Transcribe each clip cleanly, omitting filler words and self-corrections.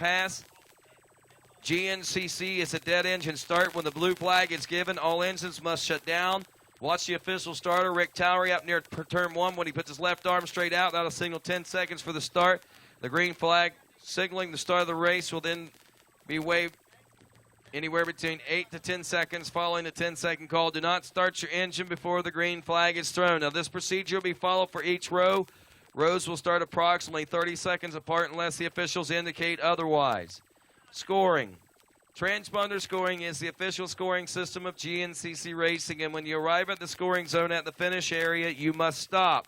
pass. GNCC is a dead engine start. When the blue flag is given, all engines must shut down. Watch the official starter, Rick Towery, up near turn 1. When he puts his left arm straight out, that'll signal 10 seconds for the start. The green flag signaling the start of the race will then be waved anywhere between 8 to 10 seconds following the 10-second call. Do not start your engine before the green flag is thrown. Now, this procedure will be followed for each row. Rows will start approximately 30 seconds apart unless the officials indicate otherwise. Scoring. Transponder scoring is the official scoring system of GNCC Racing, and when you arrive at the scoring zone at the finish area, you must stop.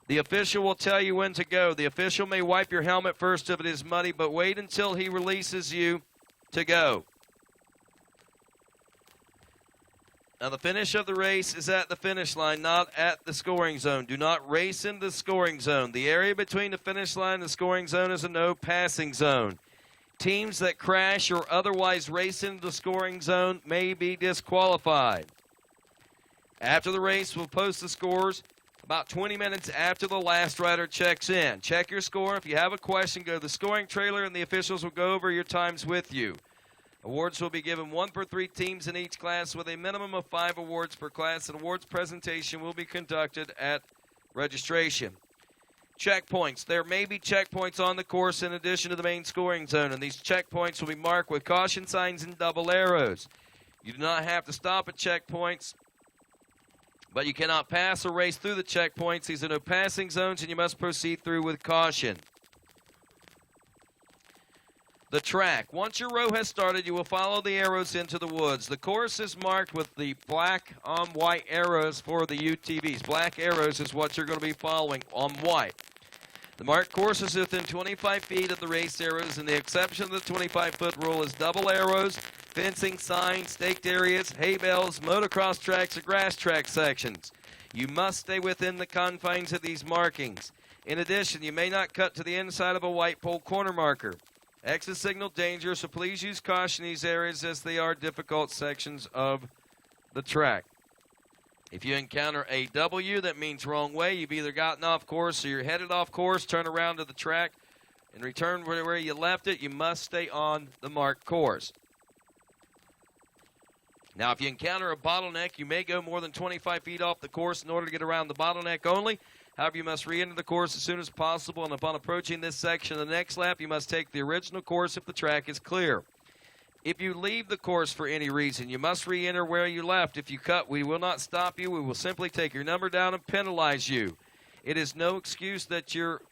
The official will tell you when to go. The official may wipe your helmet first if it is muddy, but wait until he releases you to go. Now, the finish of the race is at the finish line, not at the scoring zone. Do not race in the scoring zone. The area between the finish line and the scoring zone is a no passing zone. Teams that crash or otherwise race into the scoring zone may be disqualified. After the race, we'll post the scores about 20 minutes after the last rider checks in. Check your score. If you have a question, go to the scoring trailer, and the officials will go over your times with you. Awards will be given 1 per 3 teams in each class with a minimum of 5 awards per class. An awards presentation will be conducted at registration. Checkpoints. There may be checkpoints on the course in addition to the main scoring zone, and these checkpoints will be marked with caution signs and double arrows. You do not have to stop at checkpoints, but you cannot pass or race through the checkpoints. These are no passing zones, and you must proceed through with caution. The track. Once your row has started, you will follow the arrows into the woods. The course is marked with the black on white arrows for the UTVs. Black arrows is what you're going to be following on white. The marked course is within 25 feet of the race arrows, and the exception of the 25-foot rule is double arrows, fencing, signs, staked areas, hay bales, motocross tracks, or grass track sections. You must stay within the confines of these markings. In addition, you may not cut to the inside of a white pole corner marker. Exit signal danger, so please use caution in these areas as they are difficult sections of the track. If you encounter a W, that means wrong way. You've either gotten off course or you're headed off course. Turn around to the track and return where you left it. You must stay on the marked course. Now, if you encounter a bottleneck, you may go more than 25 feet off the course in order to get around the bottleneck only. However, you must re-enter the course as soon as possible, and upon approaching this section of the next lap, you must take the original course if the track is clear. If you leave the course for any reason, you must re-enter where you left. If you cut, we will not stop you. We will simply take your number down and penalize you. It is no excuse that you're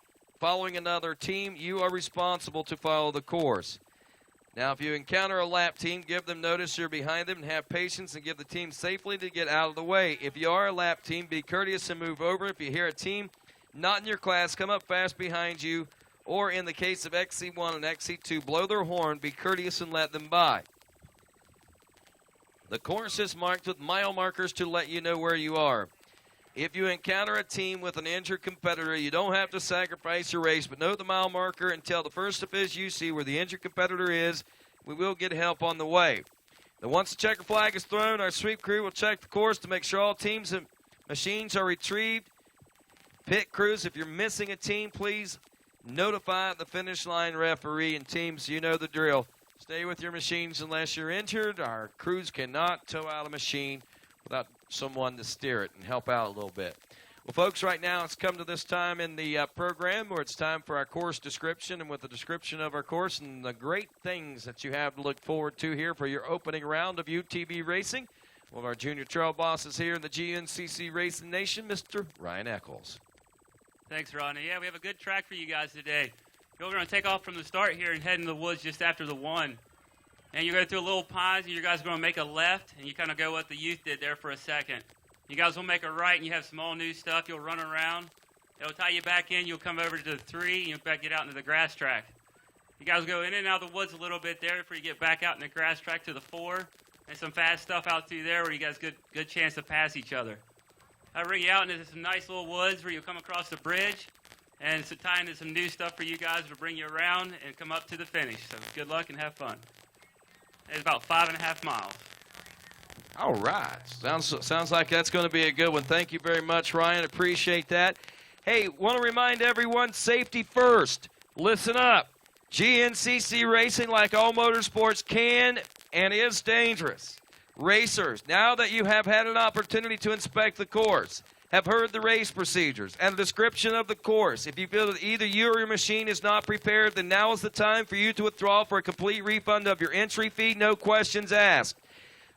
following another team. You are responsible to follow the course. Now, if you encounter a lap team, give them notice you're behind them and have patience and give the team safely to get out of the way. If you are a lap team, be courteous and move over. If you hear a team not in your class, come up fast behind you. Or in the case of XC1 and XC2, blow their horn, be courteous, and let them by. The course is marked with mile markers to let you know where you are. If you encounter a team with an injured competitor, you don't have to sacrifice your race, but note the mile marker and tell the first official you see where the injured competitor is. We will get help on the way. Now, once the checker flag is thrown, our sweep crew will check the course to make sure all teams and machines are retrieved. Pit crews, if you're missing a team, please notify the finish line referee, and teams, you know the drill. Stay with your machines unless you're injured. Our crews cannot tow out a machine without someone to steer it and help out a little bit. Well, folks, right now it's come to this time in the program where it's time for our course description, and with the description of our course and the great things that you have to look forward to here for your opening round of UTV racing, one of our junior trail bosses here in the GNCC Racing Nation, Mr. Ryan Eccles. Thanks, Rodney. Yeah, we have a good track for you guys today. We're going to take off from the start here and head into the woods just after the 1. And you go through a little pines, and you guys are going to make a left, and you kind of go what the youth did there for a second. You guys will make a right, and you have some all new stuff. You'll run around. It'll tie you back in. You'll come over to the 3, and you'll back get out into the grass track. You guys go in and out of the woods a little bit there before you get back out in the grass track to the 4. And some fast stuff out through there where you guys good chance to pass each other. I'll bring you out into some nice little woods where you'll come across the bridge and tie into some new stuff for you guys to bring you around and come up to the finish. So good luck and have fun. It's about 5.5 miles. All right. Sounds like that's going to be a good one. Thank you very much, Ryan. Appreciate that. Hey, want to remind everyone, safety first. Listen up. GNCC racing, like all motorsports, can and is dangerous. Racers, now that you have had an opportunity to inspect the course, have heard the race procedures and a description of the course, if you feel that either you or your machine is not prepared, then now is the time for you to withdraw for a complete refund of your entry fee, no questions asked.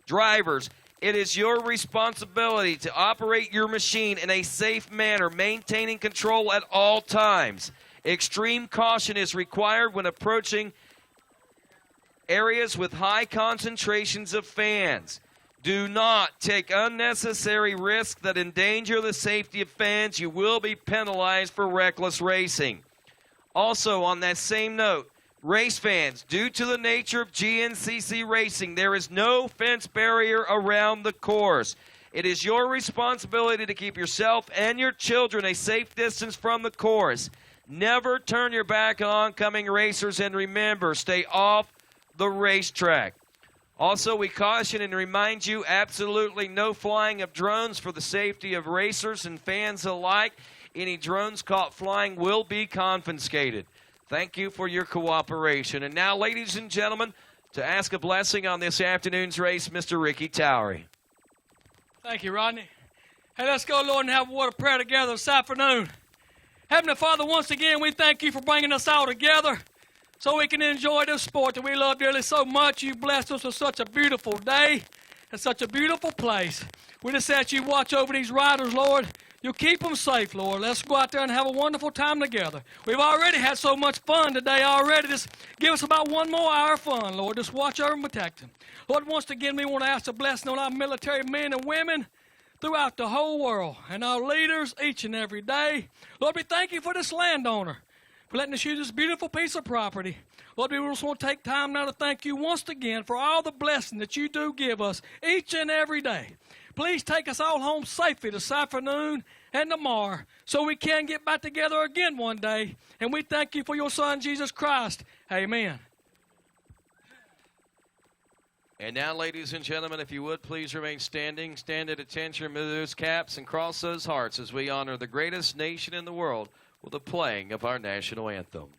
Drivers, it is your responsibility to operate your machine in a safe manner, maintaining control at all times. Extreme caution is required when approaching areas with high concentrations of fans. Do not take unnecessary risks that endanger the safety of fans. You will be penalized for reckless racing. Also, on that same note, race fans, due to the nature of GNCC racing, there is no fence barrier around the course. It is your responsibility to keep yourself and your children a safe distance from the course. Never turn your back on oncoming racers, and remember, stay off the racetrack. Also, we caution and remind you, absolutely no flying of drones for the safety of racers and fans alike. Any drones caught flying will be confiscated. Thank you for your cooperation. And now, ladies and gentlemen, to ask a blessing on this afternoon's race, Mr. Ricky Towery. Thank you, Rodney. Hey, let's go, Lord, and have a word of prayer together this afternoon. Heavenly Father, once again, we thank you for bringing us all together so we can enjoy this sport that we love dearly so much. You blessed us with such a beautiful day and such a beautiful place. We just ask you watch over these riders, Lord. You keep them safe, Lord. Let's go out there and have a wonderful time together. We've already had so much fun today already. Just give us about one more hour of fun, Lord. Just watch over and protect them. Lord, once again, we want to ask a blessing on our military men and women throughout the whole world and our leaders each and every day. Lord, we thank you for this landowner, for letting us use this beautiful piece of property. Lord, we just want to take time now to thank you once again for all the blessing that you do give us each and every day. Please take us all home safely this afternoon and tomorrow so we can get back together again one day. And we thank you for your Son, Jesus Christ. Amen. And now, ladies and gentlemen, if you would please remain standing, stand at attention, remove those caps, and cross those hearts as we honor the greatest nation in the world with the playing of our national anthem.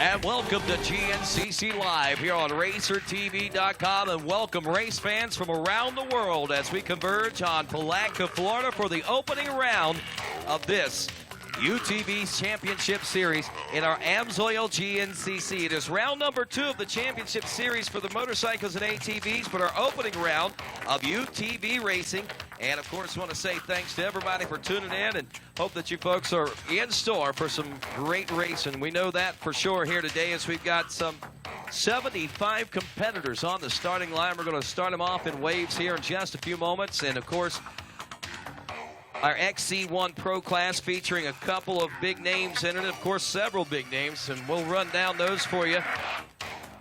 And welcome to GNCC Live here on RacerTV.com, and welcome race fans from around the world as we converge on Palatka, Florida for the opening round of this UTVs Championship Series in our AMSOIL GNCC. It is round number 2 of the Championship Series for the motorcycles and ATVs, but our opening round of UTV racing. And, of course, want to say thanks to everybody for tuning in, and hope that you folks are in store for some great racing. We know that for sure here today, as we've got some 75 competitors on the starting line. We're going to start them off in waves here in just a few moments. And, of course, our XC1 Pro class featuring a couple of big names in it, of course, several big names, and we'll run down those for you.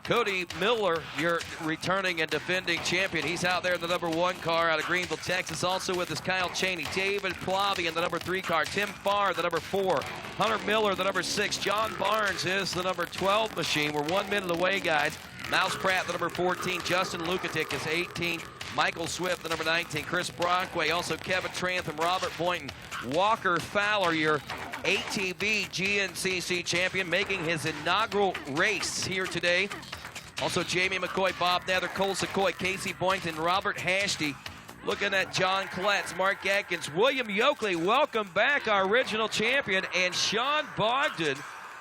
Cody Miller, your returning and defending champion. He's out there in the number 1 car out of Greenville, Texas. Also with us, Kyle Cheney, David Plavy in the number 3 car, Tim Farr, the number 4, Hunter Miller, the number 6, John Barnes is the number 12 machine. We're 1 minute away, guys. Mouse Pratt, the number 14, Justin Lukatic is 18, Michael Swift, the number 19, Chris Brockway, also Kevin Trantham, Robert Boynton, Walker Fowler, your ATV GNCC champion, making his inaugural race here today. Also Jamie McCoy, Bob Nether, Cole Secoy, Casey Boynton, Robert Hashty. Looking at John Kletz, Mark Atkins, William Yoakley, welcome back, our original champion, and Sean Bogdan.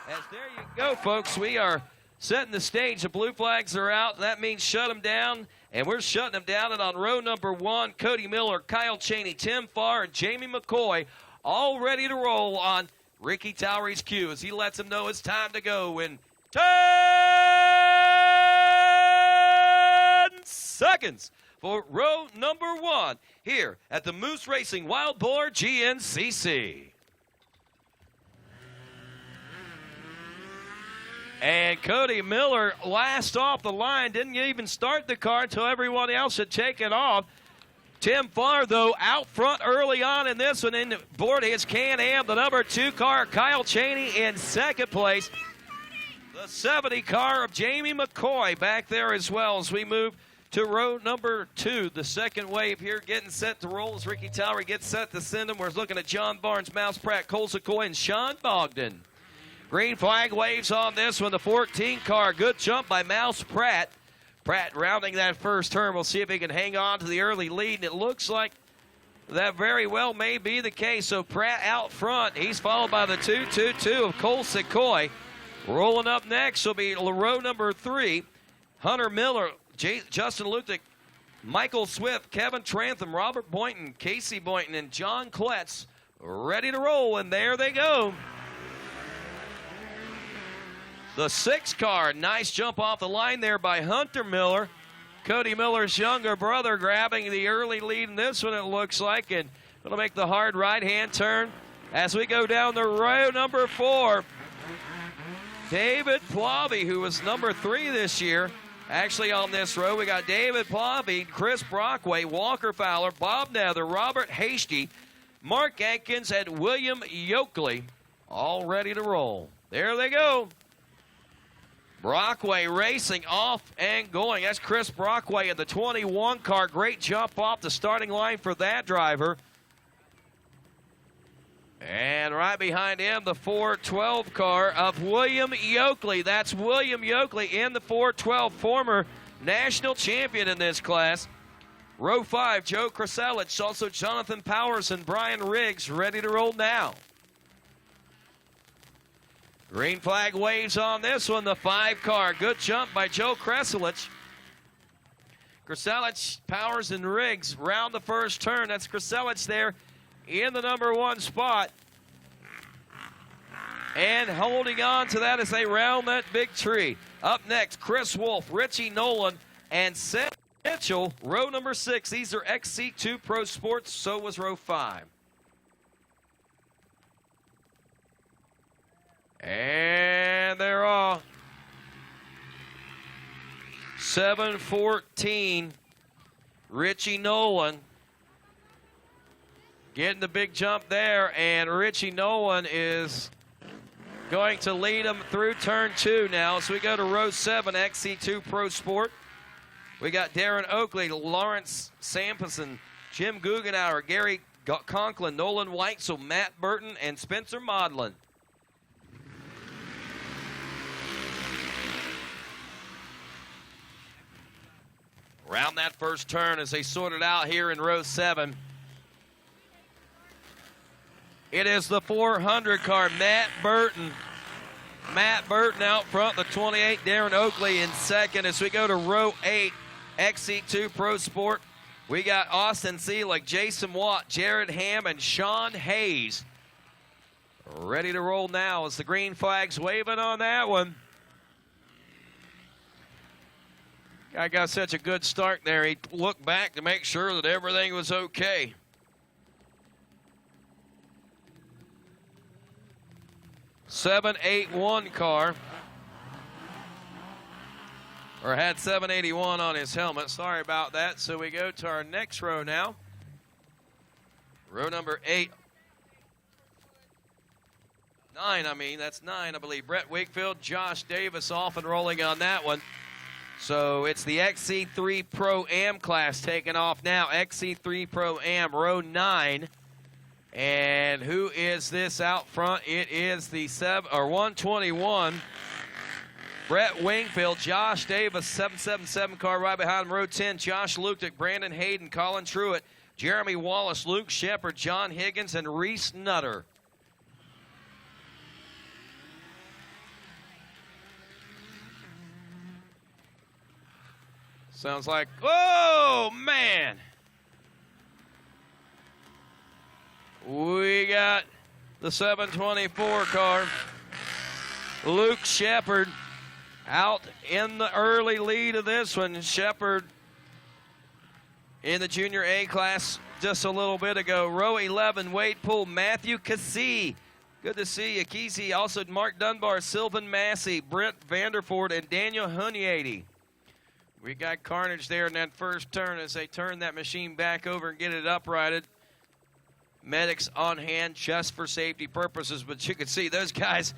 As there you go, folks, we are setting the stage. The blue flags are out. That means shut them down, and we're shutting them down. And on row number 1, Cody Miller, Kyle Cheney, Tim Farr, and Jamie McCoy, all ready to roll on Ricky Towery's cue as he lets them know it's time to go in 10 seconds for row number 1 here at the Moose Racing Wild Boar GNCC. And Cody Miller last off the line, didn't even start the car until everyone else had taken off. Tim Farr, though, out front early on in this one, in board his Can-Am, the number 2 car, Kyle Cheney in second place. The 70 car of Jamie McCoy back there as well as we move to row number 2. The second wave here getting set to roll as Ricky Towery gets set to send him. We're looking at John Barnes, Mouse Pratt, Cole Secoy, and Sean Bogdan. Green flag waves on this one, the 14 car. Good jump by Mouse Pratt. Pratt rounding that first turn. We'll see if he can hang on to the early lead, and it looks like that very well may be the case. So Pratt out front. He's followed by the 2-2-2 of Cole Secoy. Rolling up next will be row number 3. Hunter Miller, Justin Lutic, Michael Swift, Kevin Trantham, Robert Boynton, Casey Boynton, and John Kletz ready to roll, and there they go. The 6 car, nice jump off the line there by Hunter Miller. Cody Miller's younger brother grabbing the early lead in this one, it looks like, and going to make the hard right-hand turn as we go down the row number 4. David Plavy, who was number 3 this year, actually on this row. We got David Plavy, Chris Brockway, Walker Fowler, Bob Nether, Robert Hashty, Mark Atkins, and William Yoakley, all ready to roll. There they go. Brockway racing off and going. That's Chris Brockway in the 21 car. Great jump off the starting line for that driver. And right behind him, the 412 car of William Yoakley. That's William Yoakley in the 412, former national champion in this class. Row 5, Joe Kraselich, also Jonathan Powers and Brian Riggs ready to roll now. Green flag waves on this one, the 5 car. Good jump by Joe Kraselich. Kraselich, Powers, and Riggs round the first turn. That's Kraselich there in the number 1 spot. And holding on to that as they round that big tree. Up next, Chris Wolf, Richie Nolan, and Seth Mitchell, row number 6. These are XC2 Pro Sports, so was row 5. And they're off. 7-14. Richie Nolan getting the big jump there, and Richie Nolan is going to lead him through turn 2 now. So we go to row 7, XC2 Pro Sport. We got Darren Oakley, Lawrence Sampson, Jim Guggenauer, Gary Conklin, Nolan Weitzel, Matt Burton, and Spencer Modlin. around that first turn as they sort it out here in row 7. It is the 400 car, Matt Burton. Matt Burton out front, the 28, Darren Oakley in second. As we go to row 8, XC2 Pro Sport, we got Austin Seelig, Jason Watt, Jared Ham, and Sean Hayes. Ready to roll now as the green flag's waving on that one. Guy got such a good start there. He looked back to make sure that everything was okay. .781 car, or had 781 on his helmet. Sorry about that. So we go to our next row now. Row number 8. 9, I mean, that's 9, I believe. Brett Wakefield, Josh Davis off and rolling on that one. So it's the XC3 Pro-Am class taking off now. XC3 Pro-Am, row 9. And who is this out front? It is the 121. Brett Wingfield, Josh Davis, 777 car right behind him. Row 10, Josh Luktic, Brandon Hayden, Colin Truitt, Jeremy Wallace, Luke Shepard, John Higgins, and Reese Nutter. Sounds like, oh, man. We got the 724 car. Luke Shepard out in the early lead of this one. Shepard in the Junior A class just a little bit ago. Row 11, Wade Poole, Matthew Cassie. Good to see you, Casey. Also Mark Dunbar, Sylvan Massey, Brent Vanderford, and Daniel Huniady. We got carnage there in that first turn as they turn that machine back over and get it uprighted. Medics on hand just for safety purposes, but you can see those guys,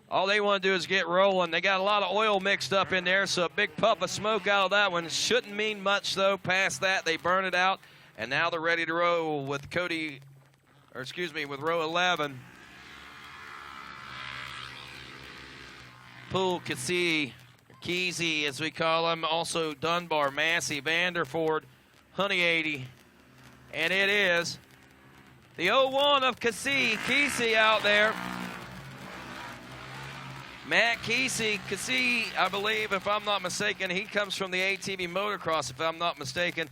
all they want to do is get rolling. They got a lot of oil mixed up in there, so a big puff of smoke out of that one. Shouldn't mean much, though. Past that, they burn it out, and now they're ready to roll with with row 11. Poole, Cassie, Keezy, as we call him, also Dunbar, Massey, Vanderford, Huniady, and it is the 01 of Kesey out there. Matt Kesey, I believe, if I'm not mistaken, he comes from the ATV Motocross, if I'm not mistaken.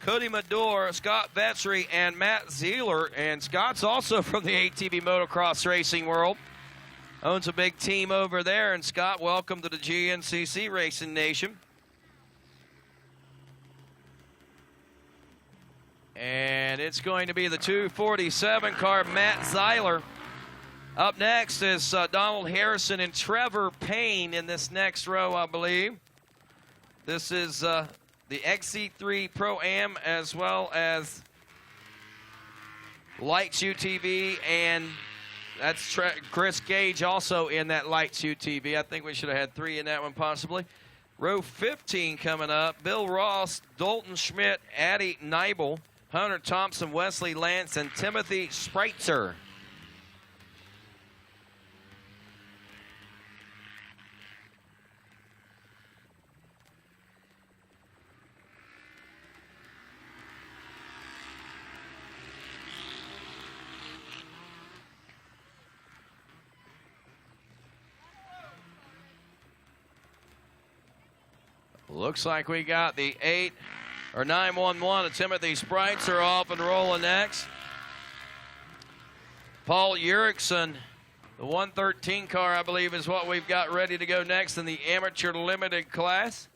Cody Madore, Scott Vetri, and Matt Zeeler. And Scott's also from the ATV Motocross racing world. Owns a big team over there. And Scott, welcome to the GNCC Racing Nation. And it's going to be the 247 car, Matt Zeiler. Up next is Donald Harrison and Trevor Payne in this next row, I believe. This is the XC3 Pro-Am as well as Lights UTV, and that's Chris Gage also in that Lights UTV. I think we should have had 3 in that one possibly. Row 15 coming up. Bill Ross, Dalton Schmidt, Addie Neibel, Hunter Thompson, Wesley Lance, and Timothy Spreitzer. Looks like we got the 911 of Timothy Spreitzer off and rolling next. Paul Urickson, the 113 car, I believe, is what we've got ready to go next in the amateur limited class.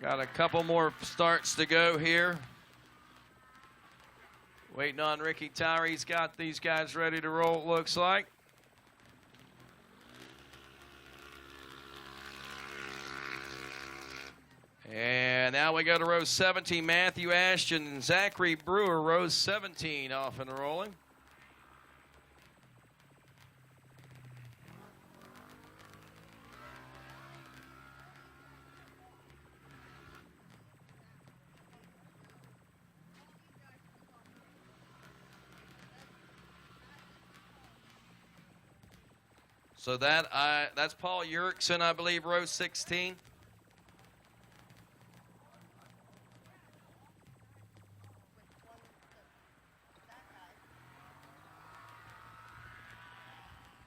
Got a couple more starts to go here. Waiting on Ricky Tyree. He's got these guys ready to roll, it looks like. And now we go to row 17. Matthew Ashton and Zachary Brewer, row 17, off and rolling. So that's Paul Yerkson, I believe, row 16.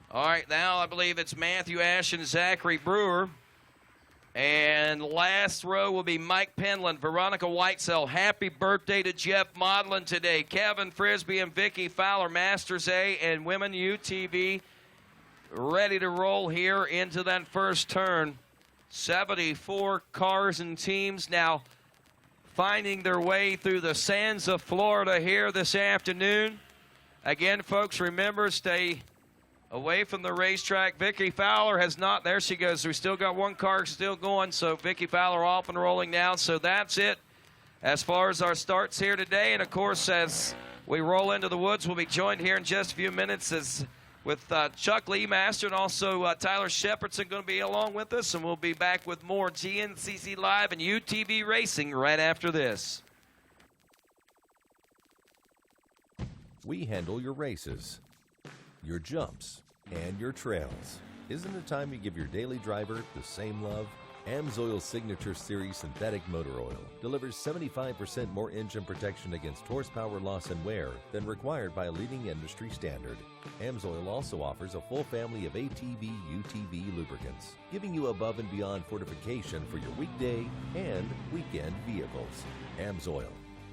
All right, now I believe it's Matthew Ash and Zachary Brewer. And last row will be Mike Penland, Veronica Whitesell. Happy birthday to Jeff Modlin today. Kevin Frisbee and Vicky Fowler, Masters A and Women UTV, ready to roll here into that first turn. 74 cars and teams now finding their way through the sands of Florida here this afternoon. Again, folks, remember, stay away from the racetrack. Vicky Fowler has not. There she goes. We still got one car still going, so Vicky Fowler off and rolling now. So that's it as far as our starts here today. And, of course, as we roll into the woods, we'll be joined here in just a few minutes with Chuck Leemaster and also Tyler Shepherdson going to be along with us. And we'll be back with more GNCC Live and UTV Racing right after this. We handle your races, your jumps, and your trails. Isn't it time you give your daily driver the same love? AMSOIL's Signature Series Synthetic Motor Oil delivers 75% more engine protection against horsepower loss and wear than required by a leading industry standard. AMSOIL also offers a full family of ATV, UTV lubricants, giving you above and beyond fortification for your weekday and weekend vehicles. AMSOIL,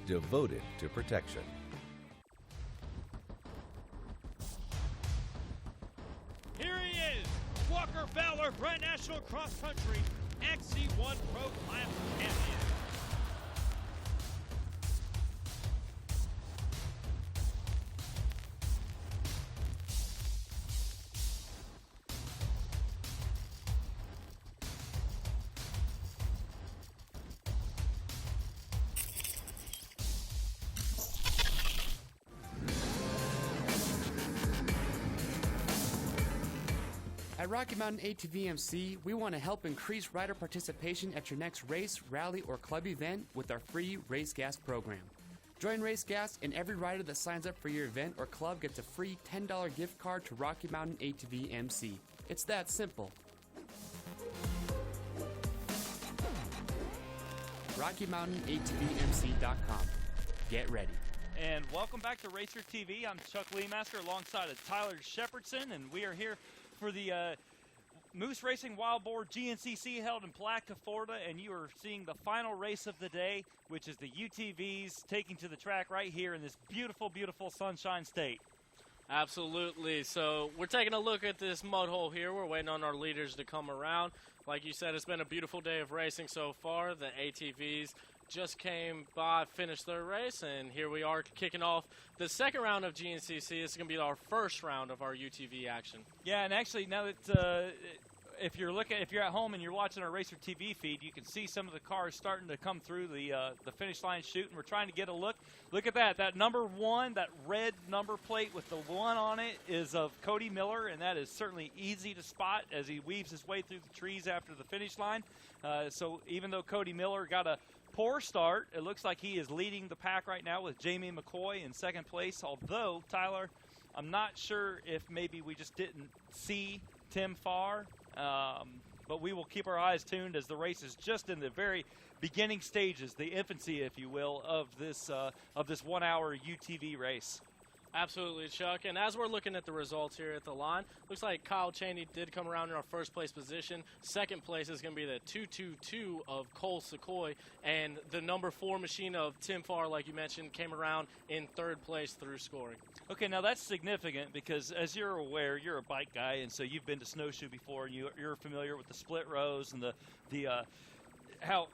devoted to protection. Here he is, Walker Fowler, Brand National Cross Country XC1 Pro Class Champion. At Rocky Mountain ATVMC, we want to help increase rider participation at your next race, rally, or club event with our free Race Gas program. Join Race Gas, and every rider that signs up for your event or club gets a free $10 gift card to Rocky Mountain ATVMC. It's that simple. RockyMountainATVMC.com. Get ready. And welcome back to RacerTV. I'm Chuck Leemaster alongside of Tyler Shepherdson, and we are here for the Moose Racing Wild Boar GNCC held in Palatka, Florida, and you are seeing the final race of the day, which is the UTVs taking to the track right here in this beautiful, beautiful Sunshine State. Absolutely. So we're taking a look at this mud hole here. We're waiting on our leaders to come around. Like you said, it's been a beautiful day of racing so far. The ATVs just came by, finished their race, and here we are kicking off the second round of GNCC. This is going to be our first round of our UTV action. Yeah, and actually now that if you're at home and you're watching our RacerTV feed, you can see some of the cars starting to come through the finish line chute, and we're trying to get a look. Look at that. That number 1, that red number plate with the 1 on it is of Cody Miller, and that is certainly easy to spot as he weaves his way through the trees after the finish line. So even though Cody Miller got a poor start, it looks like he is leading the pack right now with Jamie McCoy in second place, although, Tyler, I'm not sure if maybe we just didn't see Tim Farr, but we will keep our eyes tuned as the race is just in the very beginning stages, the infancy, if you will, of this 1 hour UTV race. Absolutely, Chuck. And as we're looking at the results here at the line, looks like Kyle Cheney did come around in our first place position. Second place is going to be the 222 of Cole Secoy. And the number 4 machine of Tim Farr, like you mentioned, came around in third place through scoring. Okay, now that's significant because, as you're aware, you're a bike guy, and so you've been to Snowshoe before, and you're familiar with the split rows and the how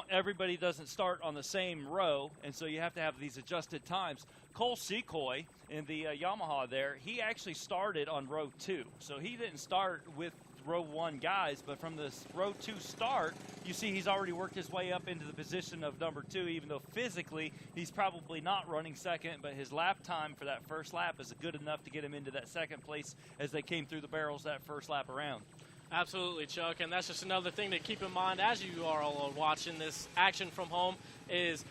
everybody doesn't start on the same row, and so you have to have these adjusted times. Cole Secoy in the Yamaha there, he actually started on row 2, so he didn't start with row 1 guys, but from this row 2 start, you see he's already worked his way up into the position of number 2, even though physically he's probably not running second, but his lap time for that first lap is good enough to get him into that second place as they came through the barrels that first lap around. Absolutely, Chuck, and that's just another thing to keep in mind as you are all watching this action from home is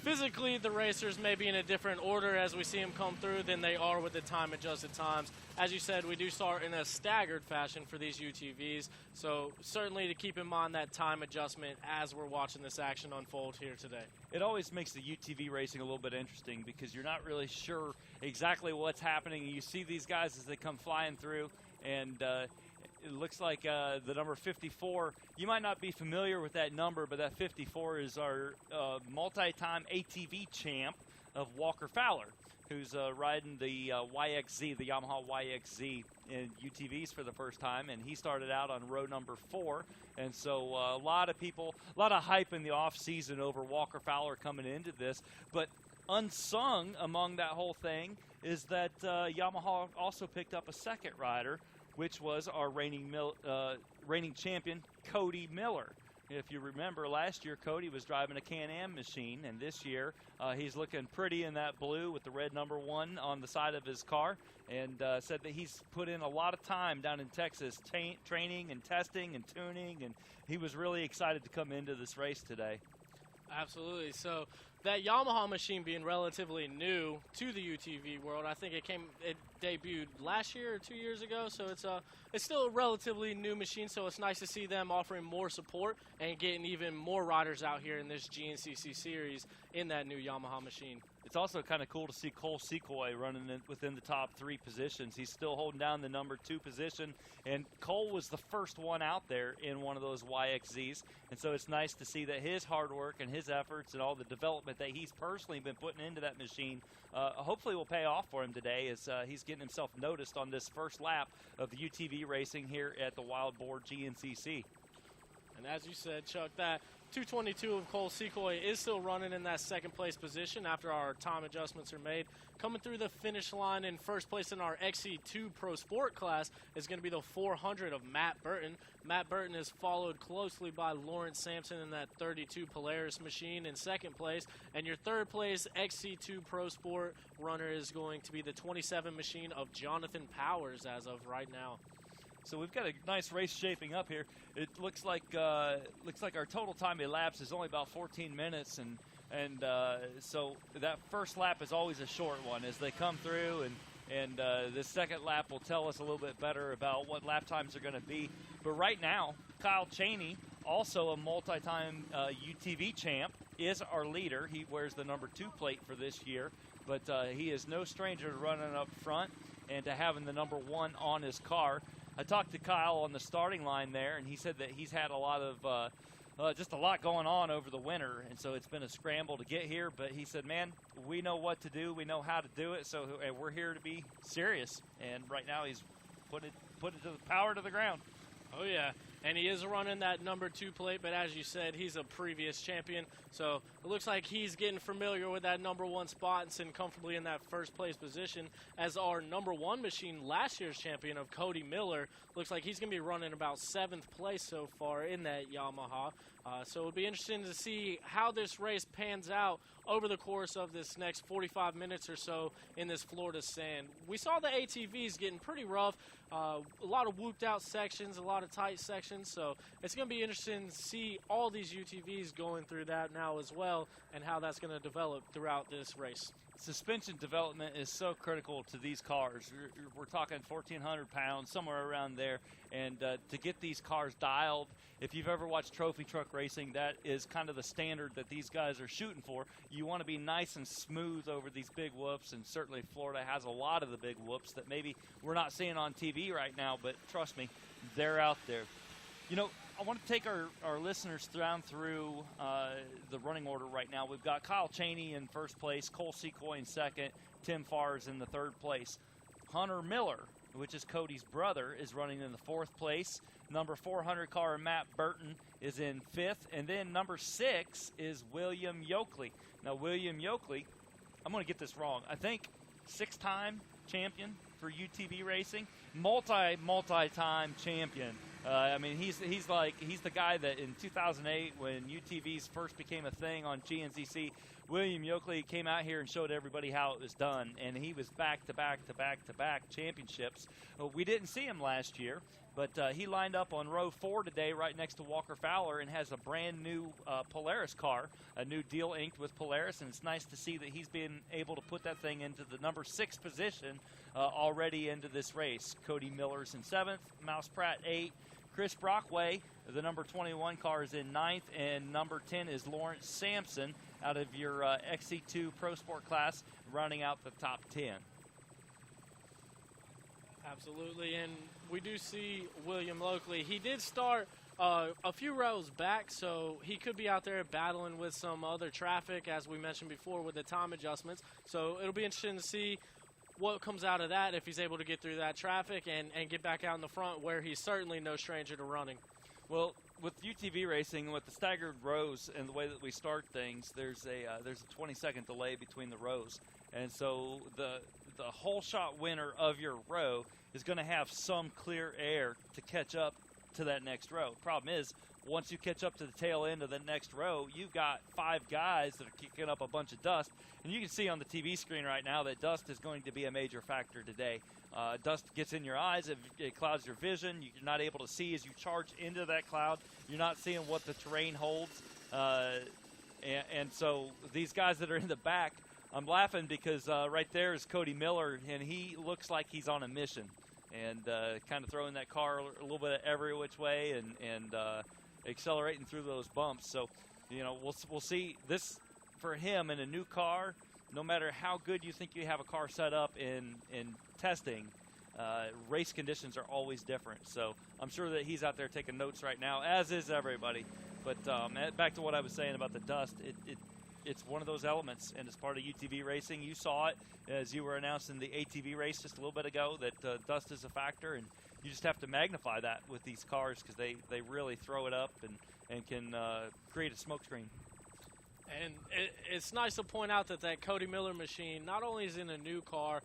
physically the racers may be in a different order as we see them come through than they are with the time-adjusted times. As you said, we do start in a staggered fashion for these UTVs, so certainly to keep in mind that time adjustment as we're watching this action unfold here today. It always makes the UTV racing a little bit interesting because you're not really sure exactly what's happening. You see these guys as they come flying through, and it looks like the number 54, you might not be familiar with that number, but that 54 is our multi-time ATV champ of Walker Fowler, who's riding the YXZ, the Yamaha YXZ in UTVs for the first time, and he started out on row number 4. And so a lot of people, a lot of hype in the off-season over Walker Fowler coming into this, but unsung among that whole thing is that Yamaha also picked up a second rider, which was our reigning champion, Cody Miller. If you remember, last year Cody was driving a Can-Am machine, and this year he's looking pretty in that blue with the red number 1 on the side of his car, and said that he's put in a lot of time down in Texas training and testing and tuning, and he was really excited to come into this race today. Absolutely. So that Yamaha machine being relatively new to the UTV world, I think it debuted last year or 2 years ago, so it's still a relatively new machine, so it's nice to see them offering more support and getting even more riders out here in this GNCC series in that new Yamaha machine. It's also kind of cool to see Cole Secoy running within the top 3 positions. He's still holding down the number 2 position, and Cole was the first one out there in one of those YXZs, and so it's nice to see that his hard work and his efforts and all the development that he's personally been putting into that machine hopefully will pay off for him today as he's getting himself noticed on this first lap of the UTV racing here at the Wild Boar GNCC. And as you said, Chuck, that 222 of Cole Secoy is still running in that second place position after our time adjustments are made. Coming through the finish line in first place in our XC2 Pro Sport class is going to be the 400 of Matt Burton. Matt Burton is followed closely by Lawrence Sampson in that 32 Polaris machine in second place. And your third place XC2 Pro Sport runner is going to be the 27 machine of Jonathan Powers as of right now. So we've got a nice race shaping up here. It looks like our total time elapsed is only about 14 minutes, and so that first lap is always a short one as they come through, and the second lap will tell us a little bit better about what lap times are going to be. But right now, Kyle Cheney, also a multi-time UTV champ, is our leader. He wears the number 2 plate for this year, but he is no stranger to running up front and to having the number 1 on his car. I talked to Kyle on the starting line there, and he said that he's had a lot of just a lot going on over the winter, and so it's been a scramble to get here. But he said, man, we know what to do, we know how to do it, so we're here to be serious. And right now he's put it to the power to the ground. Oh yeah, and he is running that number 2 plate, but as you said, he's a previous champion, so it looks like he's getting familiar with that number 1 spot and sitting comfortably in that first place position. As our number 1 machine, last year's champion of Cody Miller, looks like he's going to be running about 7th place so far in that Yamaha. So it'll be interesting to see how this race pans out over the course of this next 45 minutes or so in this Florida sand. We saw the ATVs getting pretty rough, a lot of whooped out sections, a lot of tight sections, so it's going to be interesting to see all these UTVs going through that now as well and how that's going to develop throughout this race. Suspension development is so critical to these cars. We're talking 1,400 pounds, somewhere around there, and to get these cars dialed, if you've ever watched trophy truck racing, that is kind of the standard that these guys are shooting for. You want to be nice and smooth over these big whoops, and certainly Florida has a lot of the big whoops that maybe we're not seeing on TV right now, but trust me, they're out there. You know, I want to take our listeners down through the running order right now. We've got Kyle Cheney in first place, Cole Secoy in second, Tim Farrs in the third place. Hunter Miller, which is Cody's brother, is running in the 4th place. Number 400 car, Matt Burton, is in 5th. And then number 6 is William Yoakley. Now, William Yoakley, I'm going to get this wrong. I think 6-time champion for UTV racing, multi-time champion. I mean, he's the guy that in 2008, when UTVs first became a thing on GNCC, William Yoakley came out here and showed everybody how it was done, and he was back-to-back championships. We didn't see him last year, But he lined up on row 4 today right next to Walker Fowler and has a brand new Polaris car, a new deal inked with Polaris, and it's nice to see that he's been able to put that thing into the number 6 position already into this race. Cody Miller's in 7th, Mouse Pratt 8th, Chris Brockway, the number 21 car, is in 9th, and number 10 is Lawrence Sampson out of your XC2 Pro Sport class, rounding out the top 10. Absolutely, and we do see William locally. He did start a few rows back, so he could be out there battling with some other traffic, as we mentioned before, with the time adjustments. So it'll be interesting to see what comes out of that, if he's able to get through that traffic and get back out in the front, where he's certainly no stranger to running. Well, with UTV racing, with the staggered rows and the way that we start things, there's a 20-second delay between the rows, and so the whole shot winner of your row is going to have some clear air to catch up to that next row. Problem is, once you catch up to the tail end of the next row, you've got 5 guys that are kicking up a bunch of dust, and you can see on the TV screen right now that dust is going to be a major factor today. Dust gets in your eyes, it clouds your vision, you're not able to see as you charge into that cloud, you're not seeing what the terrain holds, and so these guys that are in the back, I'm laughing because right there is Cody Miller, and he looks like he's on a mission, and kind of throwing that car a little bit every which way and accelerating through those bumps. So, you know, we'll see this for him in a new car. No matter how good you think you have a car set up in testing, race conditions are always different. So I'm sure that he's out there taking notes right now, as is everybody. But back to what I was saying about the dust, it's one of those elements, and it's part of UTV racing. You saw it as you were announcing the ATV race just a little bit ago, that dust is a factor, and you just have to magnify that with these cars because they really throw it up and can create a smoke screen. And it's nice to point out that Cody Miller machine not only is in a new car,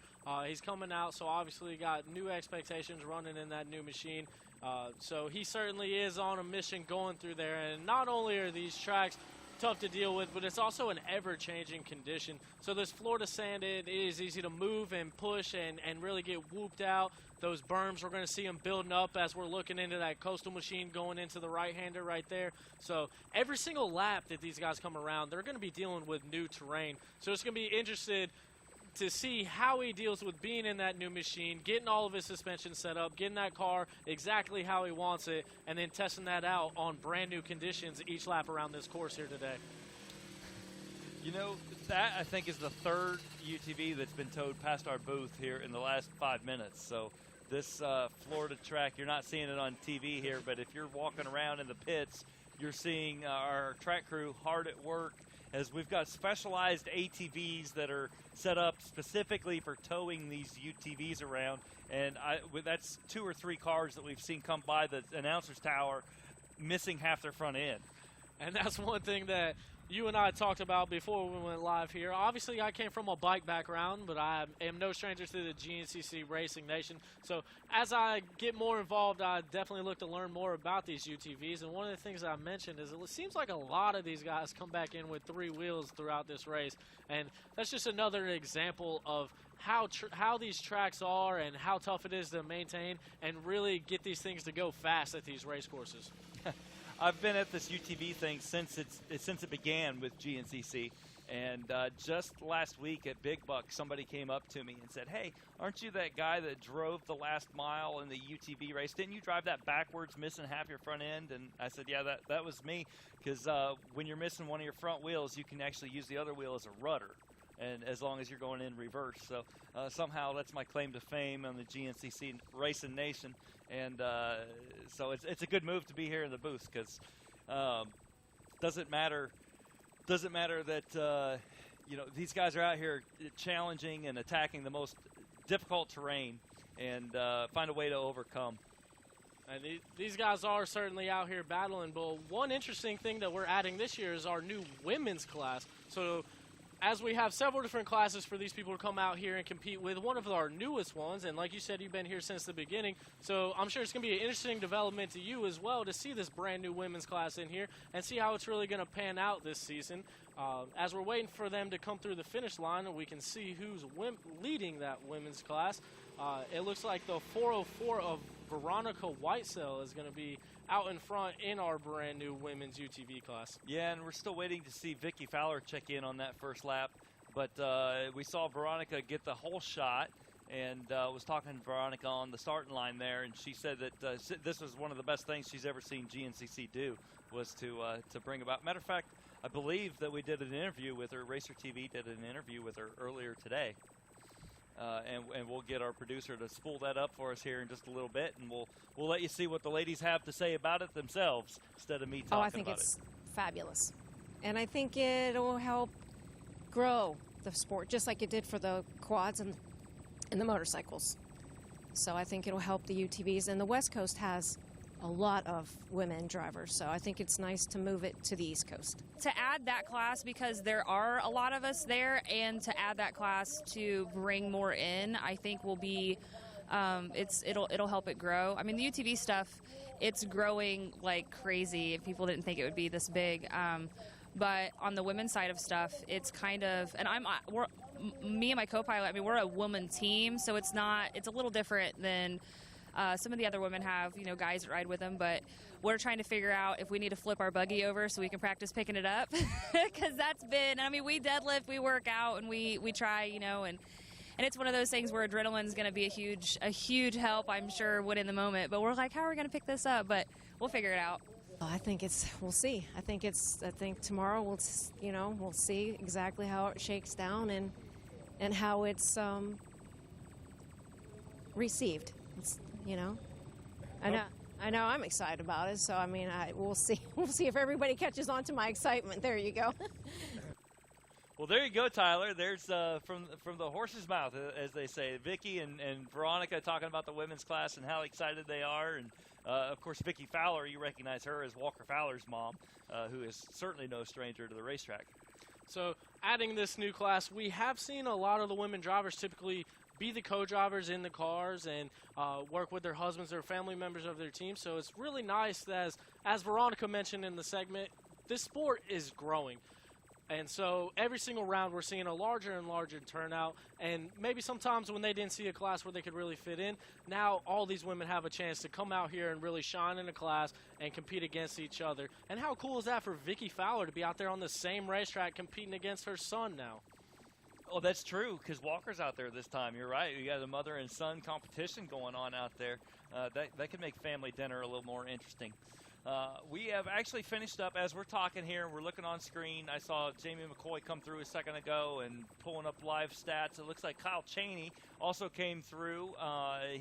he's coming out, so obviously got new expectations running in that new machine. So he certainly is on a mission going through there. And not only are these tracks tough to deal with, but it's also an ever-changing condition. So this Florida sand, it is easy to move and push and really get whooped out. Those berms, we're going to see them building up as we're looking into that coastal machine going into the right-hander right there. So every single lap that these guys come around, they're going to be dealing with new terrain. So it's going to be interested to see how he deals with being in that new machine, getting all of his suspension set up, getting that car exactly how he wants it, and then testing that out on brand new conditions each lap around this course here today. You know, that I think is the 3rd UTV that's been towed past our booth here in the last 5 minutes. So this Florida track, you're not seeing it on TV here, but if you're walking around in the pits, you're seeing our track crew hard at work, as we've got specialized ATVs that are set up specifically for towing these UTVs around, and that's 2 or 3 cars that we've seen come by the announcer's tower missing half their front end. And that's one thing that you and I talked about before we went live here. Obviously, I came from a bike background, but I am no stranger to the GNCC Racing Nation. So as I get more involved, I definitely look to learn more about these UTVs. And one of the things I mentioned is it seems like a lot of these guys come back in with 3 wheels throughout this race. And that's just another example of how these tracks are and how tough it is to maintain and really get these things to go fast at these race courses. I've been at this UTV thing since it began with GNCC, and just last week at Big Buck, somebody came up to me and said, "Hey, aren't you that guy that drove the last mile in the UTV race? Didn't you drive that backwards, missing half your front end?" And I said, "Yeah, that was me, because when you're missing one of your front wheels, you can actually use the other wheel as a rudder, and as long as you're going in reverse." So somehow that's my claim to fame on the GNCC Racing Nation. And so it's a good move to be here in the booth, because doesn't matter that you know, these guys are out here challenging and attacking the most difficult terrain and find a way to overcome. And these guys are certainly out here battling. But one interesting thing that we're adding this year is our new women's class. So as we have several different classes for these people to come out here and compete with, one of our newest ones, and like you said, you've been here since the beginning, so I'm sure it's going to be an interesting development to you as well to see this brand new women's class in here and see how it's really going to pan out this season. As we're waiting for them to come through the finish line, we can see who's leading that women's class. It looks like the 404 of Veronica Whitesell is going to be out in front in our brand new women's UTV class. Yeah, and we're still waiting to see Vicky Fowler check in on that first lap. But we saw Veronica get the whole shot, and was talking to Veronica on the starting line there, and she said that this was one of the best things she's ever seen GNCC do, was to bring about. Matter of fact, I believe that we did an interview with her. RacerTV did an interview with her earlier today, and we'll get our producer to spool that up for us here in just a little bit, and we'll let you see what the ladies have to say about it themselves instead of me talking about it. Oh, I think it's fabulous, and I think it'll help grow the sport just like it did for the quads and the motorcycles. So I think it'll help the UTVs, and the West Coast has a lot of women drivers, so I think it's nice to move it to the East Coast. To add that class, because there are a lot of us there, and to add that class to bring more in, I think will be it'll help it grow. I mean, the UTV stuff, it's growing like crazy. People didn't think it would be this big. But on the women's side of stuff, it's kind of, and me and my co-pilot, I mean, we're a woman team, so it's a little different than some of the other women have, guys that ride with them, but we're trying to figure out if we need to flip our buggy over so we can practice picking it up, because that's been, we deadlift, we work out, and we try, and it's one of those things where adrenaline's going to be a huge help, I'm sure, when in the moment, but we're like, how are we going to pick this up? But we'll figure it out. I think we'll see. I think tomorrow we'll see exactly how it shakes down and how it's received. I know I'm excited about it. So we'll see. We'll see if everybody catches on to my excitement. There you go. Well, there you go, Tyler. There's from the horse's mouth, as they say. Vicky and Veronica talking about the women's class and how excited they are, and of course, Vicky Fowler, you recognize her as Walker Fowler's mom, who is certainly no stranger to the racetrack. So adding this new class, we have seen a lot of the women drivers typically be the co-drivers in the cars and work with their husbands or family members of their team. So it's really nice that, as Veronica mentioned in the segment, this sport is growing. And so every single round we're seeing a larger and larger turnout, and maybe sometimes when they didn't see a class where they could really fit in, now all these women have a chance to come out here and really shine in a class and compete against each other. And how cool is that for Vicky Fowler to be out there on the same racetrack competing against her son now? Oh, that's true, because Walker's out there this time. You're right. You got a mother and son competition going on out there. That could make family dinner a little more interesting. We have actually finished up as we're talking here. We're looking on screen. I saw Jamie McCoy come through a second ago and pulling up live stats. It looks like Kyle Cheney also came through.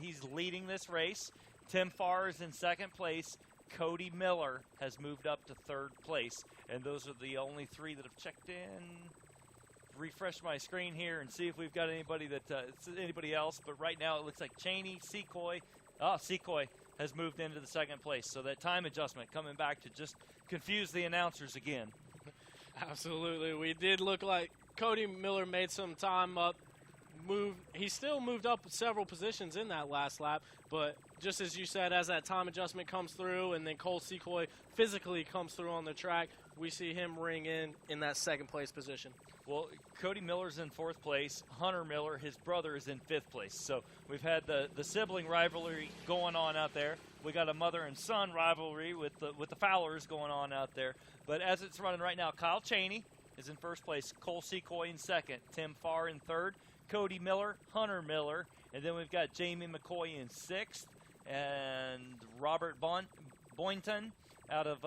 He's leading this race. Tim Farr is in second place. Cody Miller has moved up to third place. And those are the only three that have checked in. Refresh my screen here and see if we've got anybody else. But right now it looks like Cheney, Secoy. Secoy has moved into the second place. So that time adjustment coming back to just confuse the announcers again. Absolutely. We did look like Cody Miller made some time up. He still moved up several positions in that last lap, but just as you said, as that time adjustment comes through and then Cole Secoy physically comes through on the track, we see him ring in that second place position. Well, Cody Miller's in fourth place. Hunter Miller, his brother, is in fifth place. So we've had the sibling rivalry going on out there. We got a mother and son rivalry with the Fowlers going on out there. But as it's running right now, Kyle Cheney is in first place. Cole Secoy in second. Tim Farr in third. Cody Miller, Hunter Miller, and then we've got Jamie McCoy in sixth, and Robert Boynton out of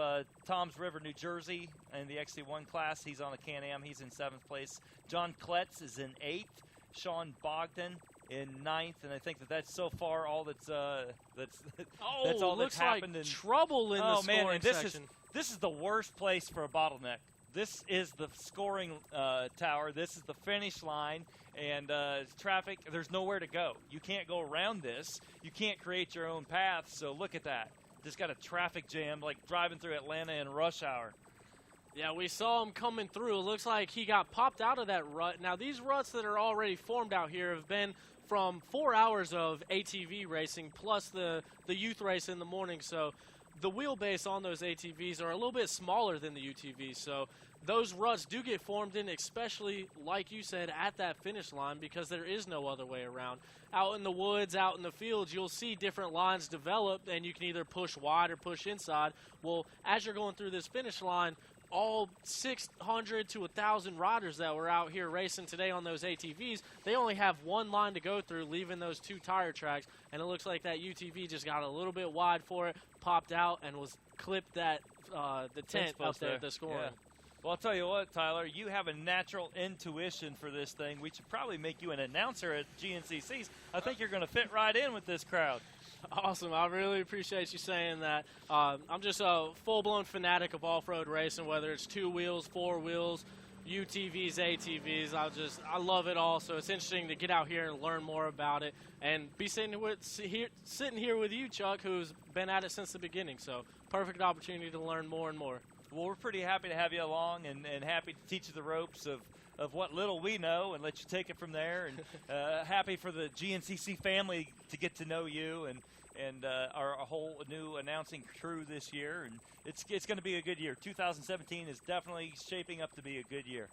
Toms River, New Jersey, in the XC1 class. He's on the Can-Am. He's in seventh place. John Kletz is in eighth. Sean Bogdan in ninth, and I think that's so far all that's all that's happened. Like trouble in the scoring section. This is the worst place for a bottleneck. This is the scoring tower. This is the finish line, and traffic. There's nowhere to go. You can't go around this. You can't create your own path. So look at that. Just got a traffic jam like driving through Atlanta in rush hour. Yeah, we saw him coming through. It looks like he got popped out of that rut. Now, these ruts that are already formed out here have been from 4 hours of ATV racing plus the youth race in the morning. So the wheelbase on those ATVs are a little bit smaller than the UTVs, so those ruts do get formed in, especially, like you said, at that finish line, because there is no other way around. Out in the woods, out in the fields, you'll see different lines develop, and you can either push wide or push inside. Well, as you're going through this finish line, all 600 to 1,000 riders that were out here racing today on those ATVs, they only have one line to go through, leaving those 2 tire tracks, and it looks like that UTV just got a little bit wide for it, popped out, and was clipped that the tent up there at the scoring. Yeah. Well, I'll tell you what, Tyler, you have a natural intuition for this thing. We should probably make you an announcer at GNCCs. I think you're going to fit right in with this crowd. Awesome. I really appreciate you saying that. I'm just a full-blown fanatic of off-road racing, whether it's 2 wheels, 4 wheels, UTVs, ATVs. I love it all. So it's interesting to get out here and learn more about it, and be sitting here with you, Chuck, who's been at it since the beginning. So perfect opportunity to learn more and more. Well, we're pretty happy to have you along, and happy to teach you the ropes of what little we know and let you take it from there. And happy for the GNCC family to get to know you and our whole new announcing crew this year. And it's going to be a good year. 2017 is definitely shaping up to be a good year.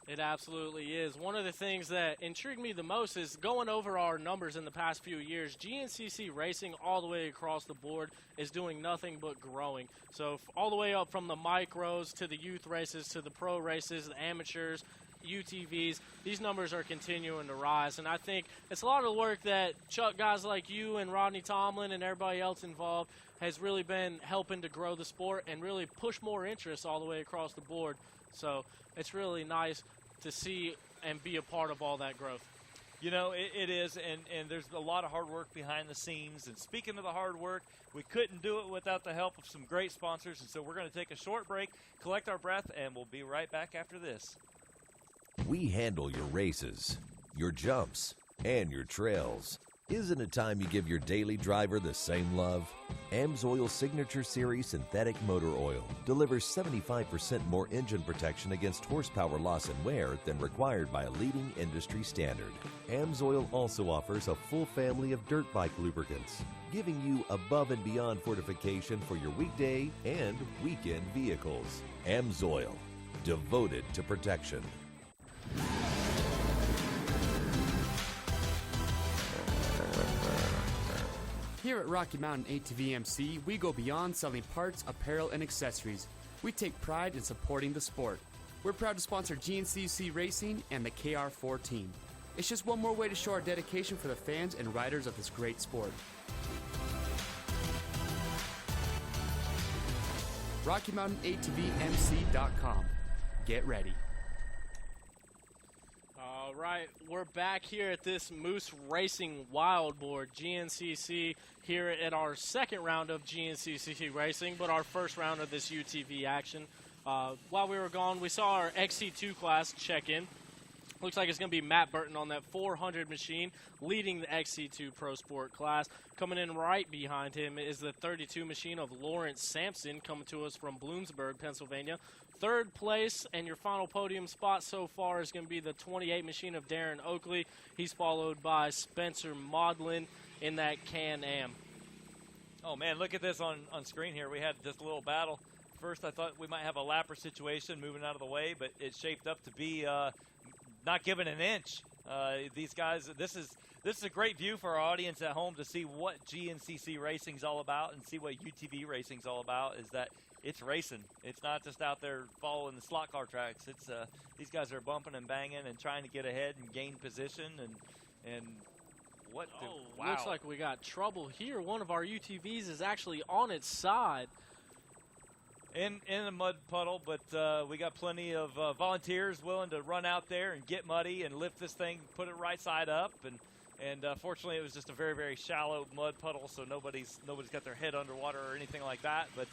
It absolutely is. One of the things that intrigued me the most is going over our numbers in the past few years. GNCC racing all the way across the board is doing nothing but growing. So all the way up from the micros to the youth races to the pro races, the amateurs, UTVs, these numbers are continuing to rise. And I think it's a lot of the work that Chuck, guys like you and Rodney Tomlin and everybody else involved has really been helping to grow the sport and really push more interest all the way across the board. So it's really nice to see and be a part of all that growth. You know, it is, and there's a lot of hard work behind the scenes. And speaking of the hard work, we couldn't do it without the help of some great sponsors. And so we're going to take a short break, collect our breath, and we'll be right back after this. We handle your races, your jumps, and your trails. Isn't it time you give your daily driver the same love? AMSOIL Signature Series Synthetic Motor Oil delivers 75% more engine protection against horsepower loss and wear than required by a leading industry standard. AMSOIL also offers a full family of dirt bike lubricants, giving you above and beyond fortification for your weekday and weekend vehicles. AMSOIL, devoted to protection. Here at Rocky Mountain ATVMC, we go beyond selling parts, apparel, and accessories. We take pride in supporting the sport. We're proud to sponsor GNCC Racing and the KR4 team. It's just one more way to show our dedication for the fans and riders of this great sport. RockyMountainATVMC.com. Get ready. All right, we're back here at this Moose Racing Wild Board, GNCC, here at our second round of GNCC Racing, but our first round of this UTV action. While we were gone, we saw our XC2 class check in. Looks like it's going to be Matt Burton on that 400 machine, leading the XC2 Pro Sport class. Coming in right behind him is the 32 machine of Lawrence Sampson, coming to us from Bloomsburg, Pennsylvania. Third place and your final podium spot so far is going to be the 28 machine of Darren Oakley. He's followed by Spencer Maudlin in that Can-Am. Oh, man, look at this on screen here. We had just a little battle. First, I thought we might have a lapper situation moving out of the way, but it shaped up to be not giving an inch. These guys, this is a great view for our audience at home to see what GNCC racing's all about and see what UTV racing's all about. Is that it's racing. It's not just out there following the slot car tracks. It's these guys are bumping and banging and trying to get ahead and gain position and what? Wow. Looks like we got trouble here. One of our UTVs is actually on its side. In a mud puddle, but we got plenty of volunteers willing to run out there and get muddy and lift this thing, put it right side up, and fortunately it was just a very, very shallow mud puddle, so nobody's got their head underwater or anything like that. But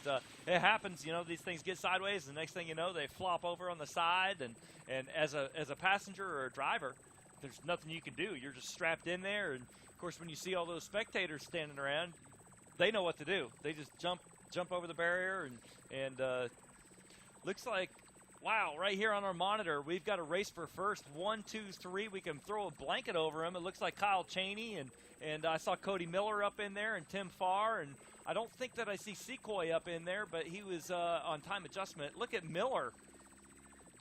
it happens, you know. These things get sideways, and the next thing you know, they flop over on the side, and as a passenger or a driver, there's nothing you can do. You're just strapped in there, and of course when you see all those spectators standing around, they know what to do. They just jump over the barrier and looks like, wow, right here on our monitor, we've got a race for first. 1, 2, 3. We can throw a blanket over him. It looks like Kyle Cheney and I saw Cody Miller up in there and Tim Farr and I don't think that I see Sequoia up in there, but he was on time adjustment. Look at Miller.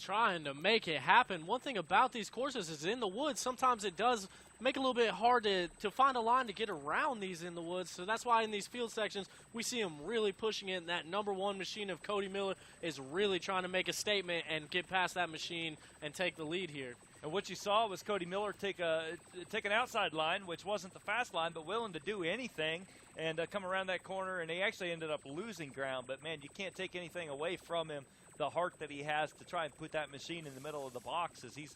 Trying to make it happen. One thing about these courses is in the woods, sometimes it does make it a little bit hard to find a line to get around these in the woods. So that's why in these field sections, we see him really pushing it. And that number 1 machine of Cody Miller is really trying to make a statement and get past that machine and take the lead here. And what you saw was Cody Miller take an outside line, which wasn't the fast line, but willing to do anything and come around that corner. And he actually ended up losing ground. But, man, you can't take anything away from him. The heart that he has to try and put that machine in the middle of the box is he's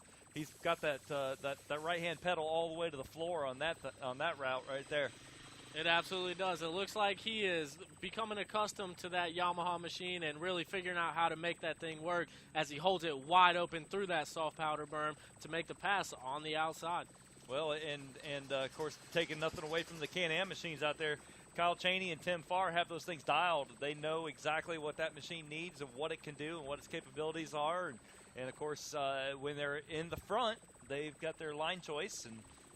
got that right-hand pedal all the way to the floor on that route right there. It absolutely does. It looks like he is becoming accustomed to that Yamaha machine and really figuring out how to make that thing work as he holds it wide open through that soft powder berm to make the pass on the outside. Well, and of course, taking nothing away from the Can-Am machines out there, Kyle Chaney and Tim Farr have those things dialed. They know exactly what that machine needs and what it can do and what its capabilities are. And of course, when they're in the front, they've got their line choice,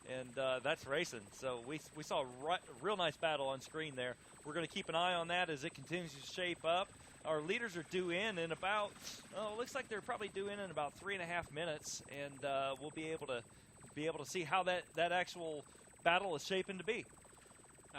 and that's racing. So we saw a real nice battle on screen there. We're going to keep an eye on that as it continues to shape up. Our leaders are due in about, it looks like they're probably due in about 3.5 minutes, and we'll be able to see how that actual battle is shaping to be.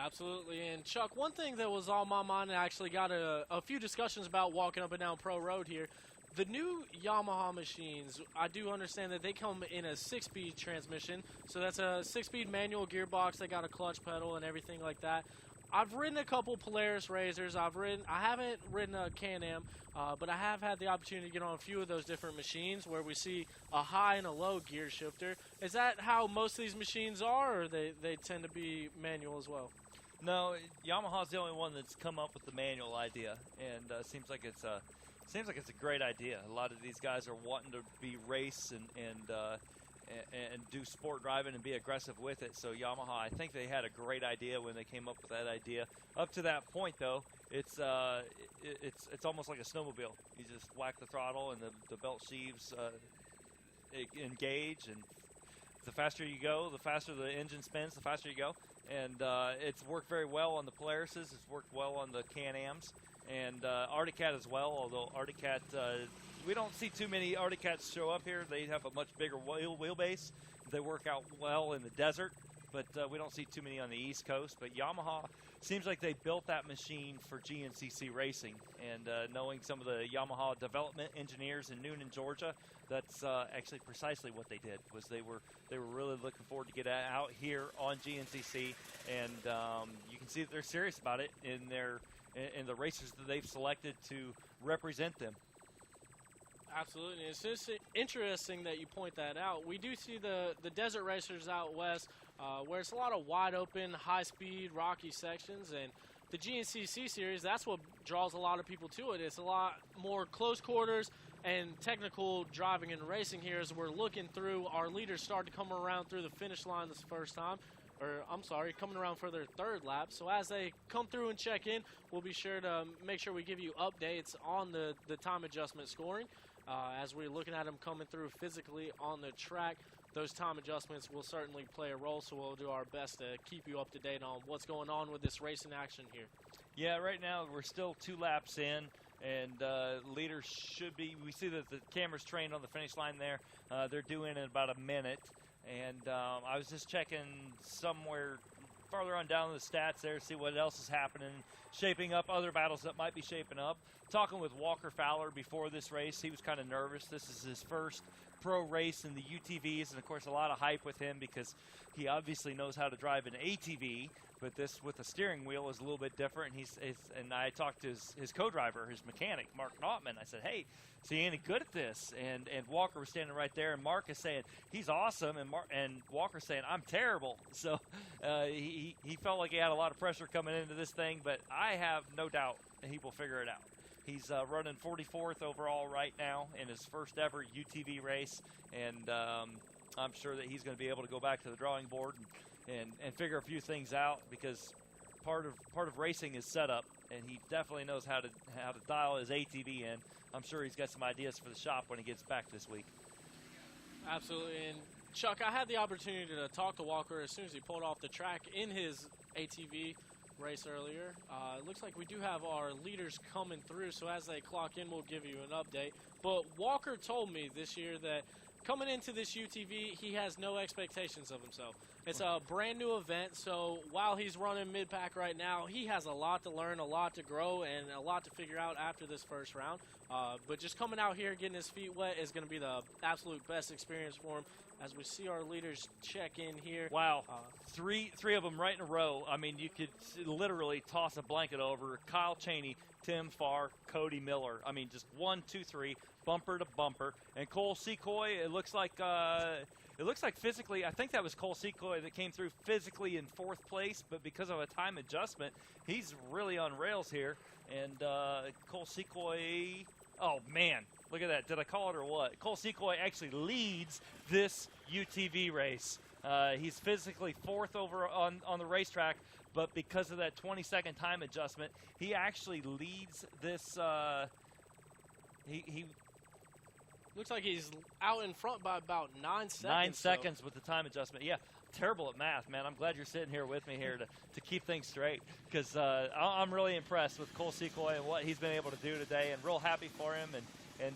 Absolutely. And, Chuck, one thing that was on my mind, and I actually got a few discussions about walking up and down Pro Road here, the new Yamaha machines, I do understand that they come in a 6-speed transmission, so that's a 6-speed manual gearbox. They got a clutch pedal and everything like that. I've ridden a couple Polaris Razors. I haven't ridden a Can-Am, but I have had the opportunity to get on a few of those different machines where we see a high and a low gear shifter. Is that how most of these machines are, or they tend to be manual as well? No, Yamaha's the only one that's come up with the manual idea, and seems like it's a great idea. A lot of these guys are wanting to be race and do sport driving and be aggressive with it. So Yamaha, I think they had a great idea when they came up with that idea. Up to that point, though, it's almost like a snowmobile. You just whack the throttle and the belt sheaves engage, and the faster you go, the faster the engine spins, the faster you go. And it's worked very well on the Polarises. It's worked well on the Can-Ams. And Arctic Cat as well, although Arctic Cat, we don't see too many Arctic Cats show up here. They have a much bigger wheelbase. They work out well in the desert, but we don't see too many on the East Coast. But Yamaha seems like they built that machine for GNCC racing. And knowing some of the Yamaha development engineers in Noonan, Georgia, that's actually precisely what they did. Was they were really looking forward to get out here on GNCC, and you can see that they're serious about it in the races that they've selected to represent them. Absolutely. It's just interesting that you point that out. We do see the desert racers out west where it's a lot of wide open, high-speed, rocky sections, and the GNCC series, that's what draws a lot of people to it. It's a lot more close quarters and technical driving and racing here as we're looking through. Our leaders start to come around through the finish line this first time. Coming around for their third lap. So as they come through and check in, we'll be sure to make sure we give you updates on the time adjustment scoring. As we're looking at them coming through physically on the track, those time adjustments will certainly play a role, so we'll do our best to keep you up to date on what's going on with this racing action here. Yeah, right now we're still 2 laps in, and leaders should be, we see that the camera's trained on the finish line there. They're due in about a minute. And I was just checking somewhere farther on down the stats there to see what else is happening, shaping up, other battles that might be shaping up. Talking with Walker Fowler before this race, he was kind of nervous. This is his first pro race in the UTVs, and of course a lot of hype with him because he obviously knows how to drive an ATV, but this with a steering wheel is a little bit different. And I talked to his co-driver, his mechanic, Mark Nautman. I said, hey, is he any good at this? And Walker was standing right there, and Mark is saying, he's awesome, and Walker's saying, I'm terrible. So he felt like he had a lot of pressure coming into this thing, but I have no doubt that he will figure it out. He's running 44th overall right now in his first ever UTV race, and I'm sure that he's going to be able to go back to the drawing board and figure a few things out, because part of racing is setup, and he definitely knows how to dial his ATV in. I'm sure he's got some ideas for the shop when he gets back this week. Absolutely. And Chuck, I had the opportunity to talk to Walker as soon as he pulled off the track in his ATV. race earlier. It looks like we do have our leaders coming through, so as they clock in, we'll give you an update. But Walker told me this year that coming into this UTV, he has no expectations of himself. It's a brand new event, so while he's running mid-pack right now, he has a lot to learn, a lot to grow, and a lot to figure out after this first round. But just coming out here, getting his feet wet is going to be the absolute best experience for him. As we see our leaders check in here. Wow, three of them right in a row. I mean, you could literally toss a blanket over Kyle Cheney, Tim Farr, Cody Miller. I mean, just 1, 2, 3, bumper to bumper. And Cole Secoy, it looks like physically, I think that was Cole Secoy that came through physically in 4th place, but because of a time adjustment, he's really on rails here. And Cole Secoy, oh man. Look at that. Did I call it or what? Cole Secoy actually leads this UTV race. He's physically 4th over on the racetrack, but because of that 20-second time adjustment, he actually leads this. He looks like he's out in front by about 9 seconds. 9 seconds with the time adjustment. Yeah, terrible at math, man. I'm glad you're sitting here with me here to keep things straight, because I'm really impressed with Cole Secoy and what he's been able to do today, and real happy for him. And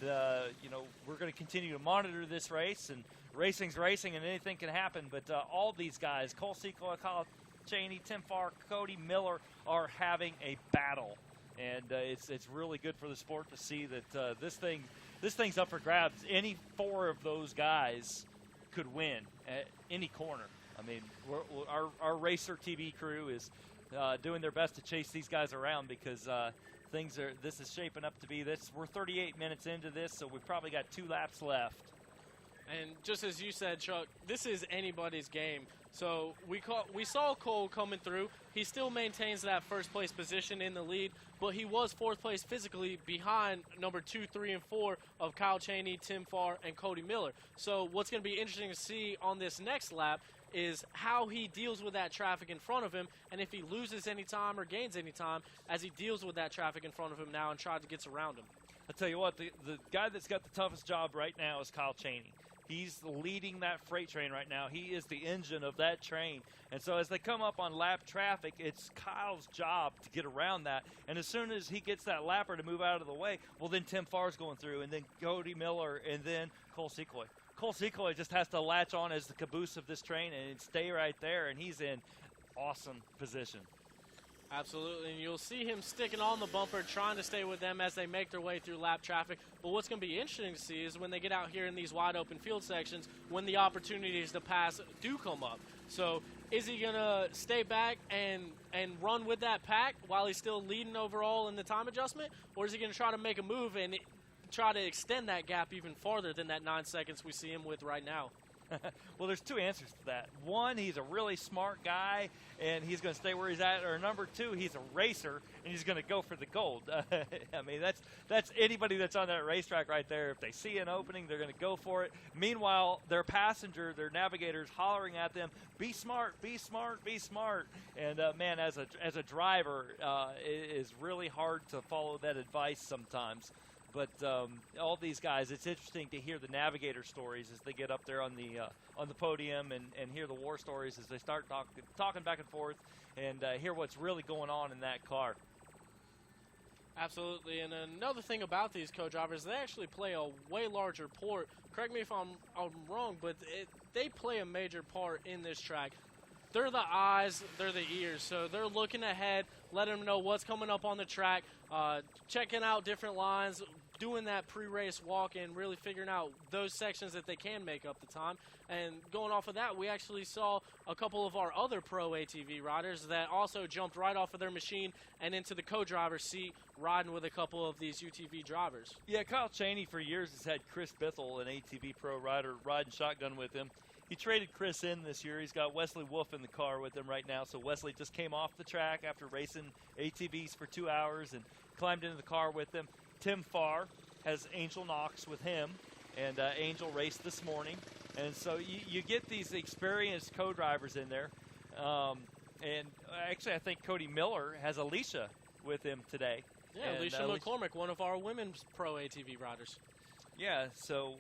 you know, we're going to continue to monitor this race, and racing's racing, and anything can happen. But all these guys, Cole Secoy, Kyle Cheney, Tim Farr, Cody Miller, are having a battle. And it's really good for the sport to see that this thing's up for grabs. Any 4 of those guys could win at any corner. I mean, our RacerTV crew is doing their best to chase these guys around, because this is shaping up to be this. We're 38 minutes into this, so we've probably got 2 laps left. And just as you said, Chuck, this is anybody's game. So we saw Cole coming through. He still maintains that 1st place position in the lead, but he was 4th place physically behind number 2, 3, and 4 of Kyle Cheney, Tim Farr, and Cody Miller. So what's going to be interesting to see on this next lap is how he deals with that traffic in front of him, and if he loses any time or gains any time as he deals with that traffic in front of him now and tries to get around him. I'll tell you what, the guy that's got the toughest job right now is Kyle Cheney. He's leading that freight train right now. He is the engine of that train. And so as they come up on lap traffic, it's Kyle's job to get around that. And as soon as he gets that lapper to move out of the way, well, then Tim Farr's going through, and then Cody Miller, and then Cole Secoy. Cole Secoy just has to latch on as the caboose of this train and stay right there, and he's in awesome position. Absolutely, and you'll see him sticking on the bumper, trying to stay with them as they make their way through lap traffic. But what's going to be interesting to see is when they get out here in these wide open field sections, when the opportunities to pass do come up. So is he going to stay back and run with that pack while he's still leading overall in the time adjustment? Or is he going to try to make a move and try to extend that gap even farther than that 9 seconds we see him with right now? Well, there's 2 answers to that. One, he's a really smart guy, and he's going to stay where he's at. Or number 2, he's a racer, and he's going to go for the gold. I mean, that's anybody that's on that racetrack right there. If they see an opening, they're going to go for it. Meanwhile, their passenger, their navigator's hollering at them, "Be smart, be smart, be smart." And man, as a driver, it is really hard to follow that advice sometimes. But all these guys, it's interesting to hear the navigator stories as they get up there on the podium and hear the war stories as they start talking back and forth and hear what's really going on in that car. Absolutely, and another thing about these co-drivers, they actually play a way larger part. Correct me if I'm wrong, but they play a major part in this track. They're the eyes, they're the ears, so they're looking ahead, letting them know what's coming up on the track, checking out different lines, doing that pre-race walk and really figuring out those sections that they can make up the time. And going off of that, we actually saw a couple of our other pro ATV riders that also jumped right off of their machine and into the co-driver's seat, riding with a couple of these UTV drivers. Yeah, Kyle Cheney for years has had Chris Bithell, an ATV pro rider, riding shotgun with him. He traded Chris in this year. He's got Wesley Wolf in the car with him right now. So Wesley just came off the track after racing ATVs for 2 hours and climbed into the car with him. Tim Farr has Angel Knox with him, and Angel raced this morning. And so you get these experienced co-drivers in there. And actually, I think Cody Miller has Alicia with him today. Yeah, and Alicia McCormick, one of our women's pro ATV riders. Yeah, so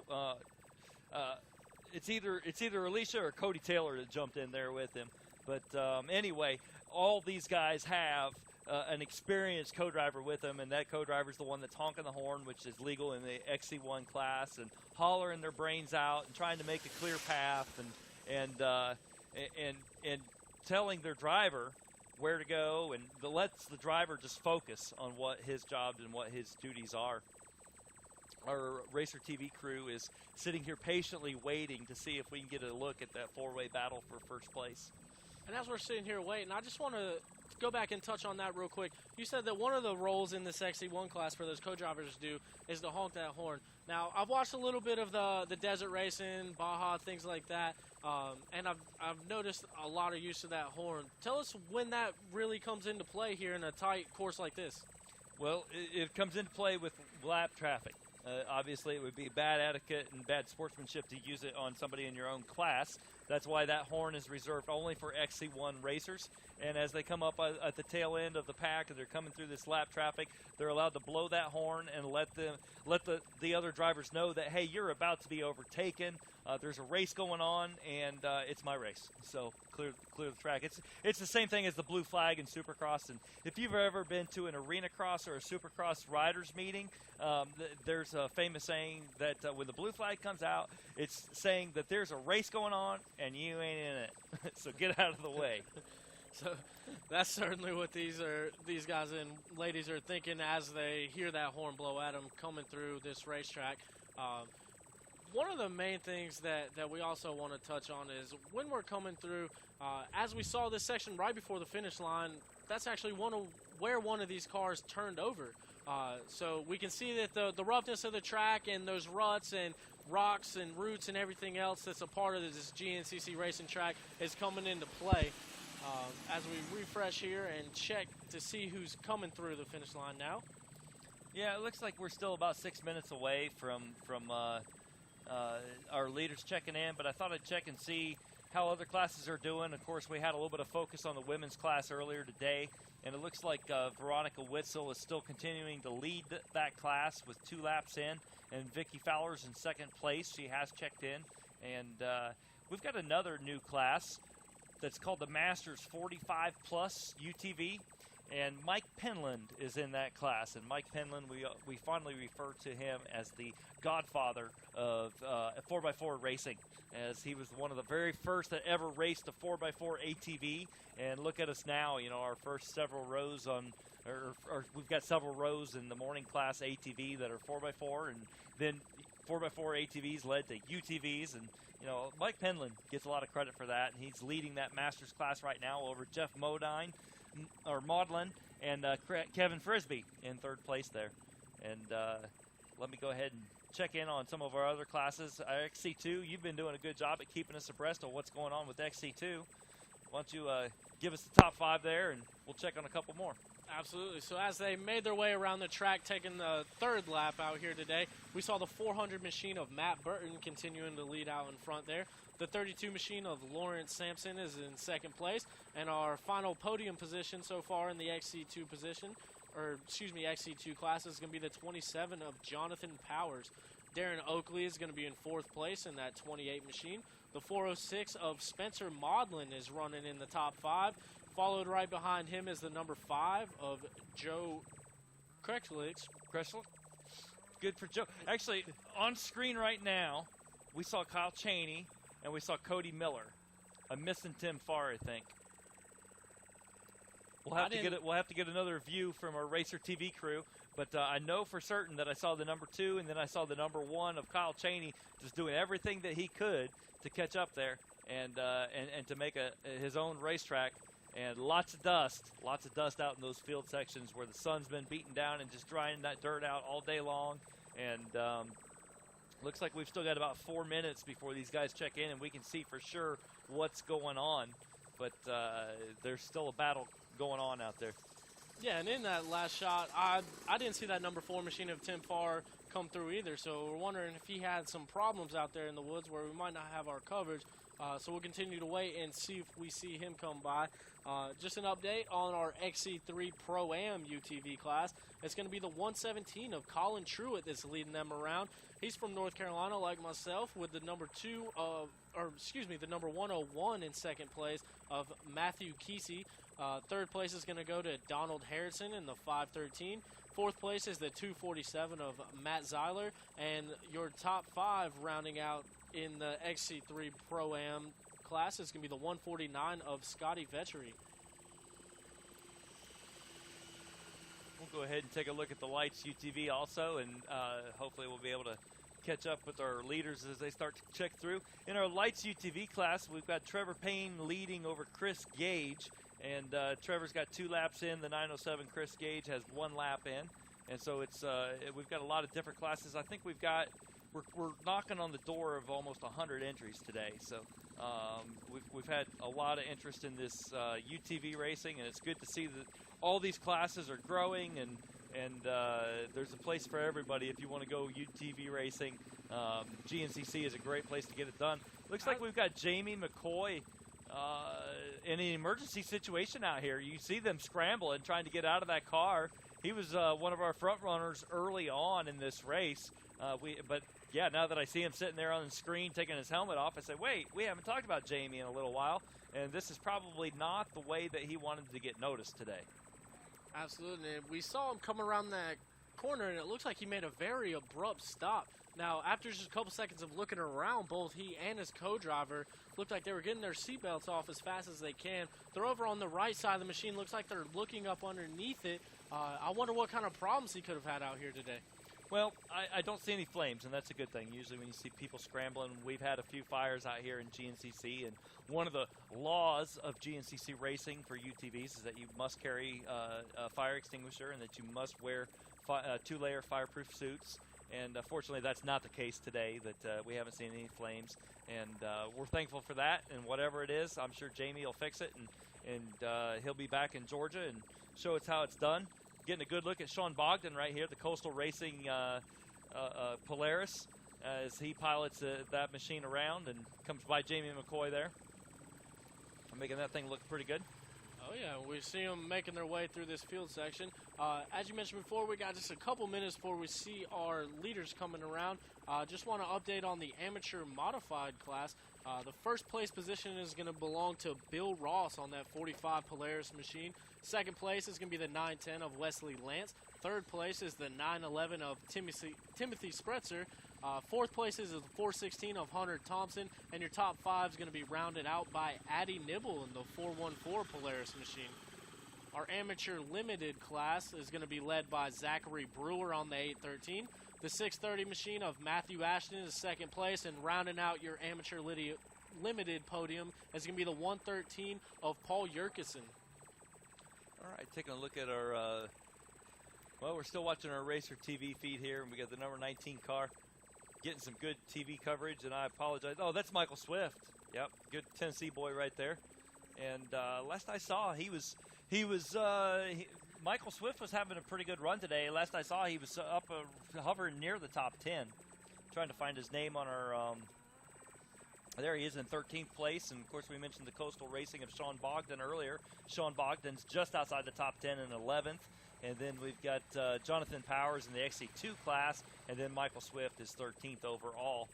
it's either Alicia or Cody Taylor that jumped in there with him. But anyway, all these guys have an experienced co-driver with them, and that co-driver is the one that's honking the horn, which is legal in the XC1 class, and hollering their brains out and trying to make a clear path, and telling their driver where to go, and lets the driver just focus on what his job and what his duties are. Our RacerTV crew is sitting here patiently waiting to see if we can get a look at that four-way battle for first place. And as we're sitting here waiting, I just want to go back and touch on that real quick. You said that one of the roles in this XC1 class for those co-drivers to do is to honk that horn. Now, I've watched a little bit of the desert racing, Baja, things like that, and I've noticed a lot of use of that horn. Tell us when that really comes into play here in a tight course like this. Well, it comes into play with lap traffic. Obviously, it would be bad etiquette and bad sportsmanship to use it on somebody in your own class. That's why that horn is reserved only for XC1 racers. And as they come up at the tail end of the pack and they're coming through this lap traffic, they're allowed to blow that horn and let the other drivers know that, hey, you're about to be overtaken. There's a race going on, and it's my race. So clear the track. It's the same thing as the blue flag in Supercross. And if you've ever been to an arena cross or a Supercross riders meeting, there's a famous saying that when the blue flag comes out, it's saying that there's a race going on and you ain't in it. So get out of the way. So that's certainly what these guys and ladies are thinking as they hear that horn blow at them coming through this racetrack. One of the main things that we also want to touch on is when we're coming through, as we saw this section right before the finish line, that's actually where one of these cars turned over. So we can see that the roughness of the track and those ruts and rocks and roots and everything else that's a part of this GNCC racing track is coming into play. As we refresh here and check to see who's coming through the finish line now. Yeah, it looks like we're still about 6 minutes away from our leaders checking in, but I thought I'd check and see how other classes are doing. Of course, we had a little bit of focus on the women's class earlier today, and it looks like Veronica Witzel is still continuing to lead that class with 2 laps in, and Vicki Fowler's in second place. She has checked in, and we've got another new class that's called the Masters 45 Plus UTV, and Mike Penland is in that class. And Mike Penland, we fondly refer to him as the godfather of 4x4 racing, as he was one of the very first that ever raced a 4x4 ATV. And look at us now, our first several rows or we've got several rows in the morning class ATV that are 4x4, and then 4x4 ATVs led to UTVs, and Mike Penland gets a lot of credit for that, and he's leading that Masters class right now over Jeff Maudlin and Kevin Frisbee in third place there. And let me go ahead and check in on some of our other classes. XC2, you've been doing a good job at keeping us abreast of what's going on with XC2. Why don't you give us the top 5 there, and we'll check on a couple more. Absolutely. So as they made their way around the track, taking the third lap out here today, we saw the 400 machine of Matt Burton continuing to lead out in front there. The 32 machine of Lawrence Sampson is in second place, and our final podium position so far in the XC2 XC2 class is going to be the 27 of Jonathan Powers. Darren Oakley is going to be in fourth place in that 28 machine. The 406 of Spencer Maudlin is running in the top 5. Followed right behind him is the number 5 of Joe Krechlich. Good for Joe. Actually, on screen right now, we saw Kyle Chaney and we saw Cody Miller. I'm missing Tim Farr, I think. We'll have to get another view from our RacerTV crew, but I know for certain that I saw the number 2 and then I saw the number 1 of Kyle Chaney just doing everything that he could to catch up there and to make his own racetrack. And lots of dust out in those field sections where the sun's been beating down and just drying that dirt out all day long. And looks like we've still got about 4 minutes before these guys check in and we can see for sure what's going on. But there's still a battle going on out there. Yeah, and in that last shot, I didn't see that number 4 machine of Tim Farr come through either. So we're wondering if he had some problems out there in the woods where we might not have our coverage. So we'll continue to wait and see if we see him come by. Just an update on our XC3 Pro-Am UTV class. It's going to be the 117 of Colin Truitt that's leading them around. He's from North Carolina, like myself, with the number 101 in second place of Matthew Kesey. Third place is going to go to Donald Harrison in the 513. Fourth place is the 247 of Matt Zeiler. And your top 5 rounding out in the XC3 Pro-Am class is going to be the 149 of Scotty Vetchery. We'll go ahead and take a look at the Lights UTV also, and hopefully we'll be able to catch up with our leaders as they start to check through. In our Lights UTV class, we've got Trevor Payne leading over Chris Gage, and Trevor's got 2 laps in. The 907 Chris Gage has 1 lap in, and so it's we've got a lot of different classes. I think we're knocking on the door of almost 100 entries today, so we've had a lot of interest in this UTV racing, and it's good to see that all these classes are growing, and there's a place for everybody if you want to go UTV racing. GNCC is a great place to get it done. Looks like we've got Jamie McCoy in an emergency situation out here. You see them scrambling, trying to get out of that car. He was one of our front runners early on in this race. But yeah, now that I see him sitting there on the screen taking his helmet off, I say, wait, we haven't talked about Jamie in a little while, and this is probably not the way that he wanted to get noticed today. Absolutely. And we saw him come around that corner, and it looks like he made a very abrupt stop. Now, after just a couple seconds of looking around, both he and his co-driver looked like they were getting their seatbelts off as fast as they can. They're over on the right side of the machine. Looks like they're looking up underneath it. I wonder what kind of problems he could have had out here today. Well, I don't see any flames, and that's a good thing. Usually when you see people scrambling, we've had a few fires out here in GNCC, and one of the laws of GNCC racing for UTVs is that you must carry a fire extinguisher and that you must wear 2-layer fireproof suits. And fortunately, that's not the case today, that we haven't seen any flames. And we're thankful for that, and whatever it is, I'm sure Jamie will fix it, and he'll be back in Georgia and show us how it's done. Getting a good look at Sean Bogdan right here, the Coastal Racing Polaris, as he pilots that machine around and comes by Jamie McCoy there. Making that thing look pretty good. Oh, yeah, we see them making their way through this field section. As you mentioned before, we got just a couple minutes before we see our leaders coming around. Just want to update on the amateur modified class. The first place position is going to belong to Bill Ross on that 45 Polaris machine. Second place is going to be the 910 of Wesley Lance. Third place is the 911 of Timothy Spretzer. Fourth place is the 416 of Hunter Thompson. And your top 5 is going to be rounded out by Addie Nibble in the 414 Polaris machine. Our amateur limited class is going to be led by Zachary Brewer on the 813. The 630 machine of Matthew Ashton is second place, and rounding out your amateur limited podium is going to be the 113 of Paul Yerkison. All right, taking a look at our, well, we're still watching our RacerTV feed here, and we got the number 19 car getting some good TV coverage, and I apologize. Oh, that's Michael Swift. Yep, good Tennessee boy right there. And last I saw, Michael Swift was having a pretty good run today. Last I saw, he was up hovering near the top 10. Trying to find his name on our, there he is in 13th place. And, of course, we mentioned the Coastal Racing of Sean Bogdan earlier. Sean Bogdan's just outside the top 10 in 11th. And then we've got Jonathan Powers in the XC2 class. And then Michael Swift is 13th overall.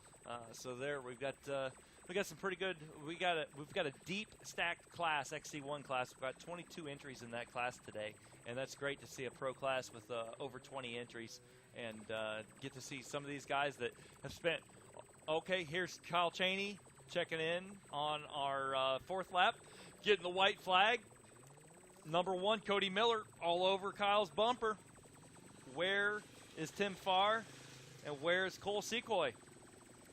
So there we've got some pretty good. We've got a deep stacked class, XC1 class. We've got 22 entries in that class today, and that's great to see a pro class with over 20 entries, and get to see some of these guys that have spent. Okay, here's Kyle Cheney checking in on our fourth lap, getting the white flag. Number 1, Cody Miller, all over Kyle's bumper. Where is Tim Farr, and where is Cole Secoy?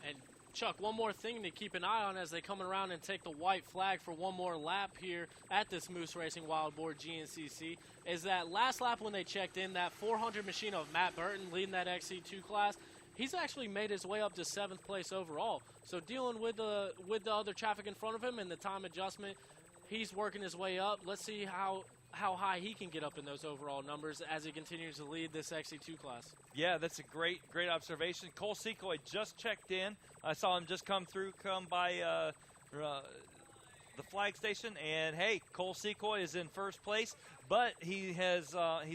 And Chuck, one more thing to keep an eye on as they come around and take the white flag for one more lap here at this Moose Racing Wild Boar GNCC is that last lap when they checked in, that 400 machine of Matt Burton leading that XC2 class, he's actually made his way up to 7th place overall. So dealing with the other traffic in front of him and the time adjustment, he's working his way up. Let's see how high he can get up in those overall numbers as he continues to lead this XC2 class. Yeah, that's a great observation. Cole Secoy just checked in. I saw him just come by the flag station, and hey, Cole Secoy is in first place, but he's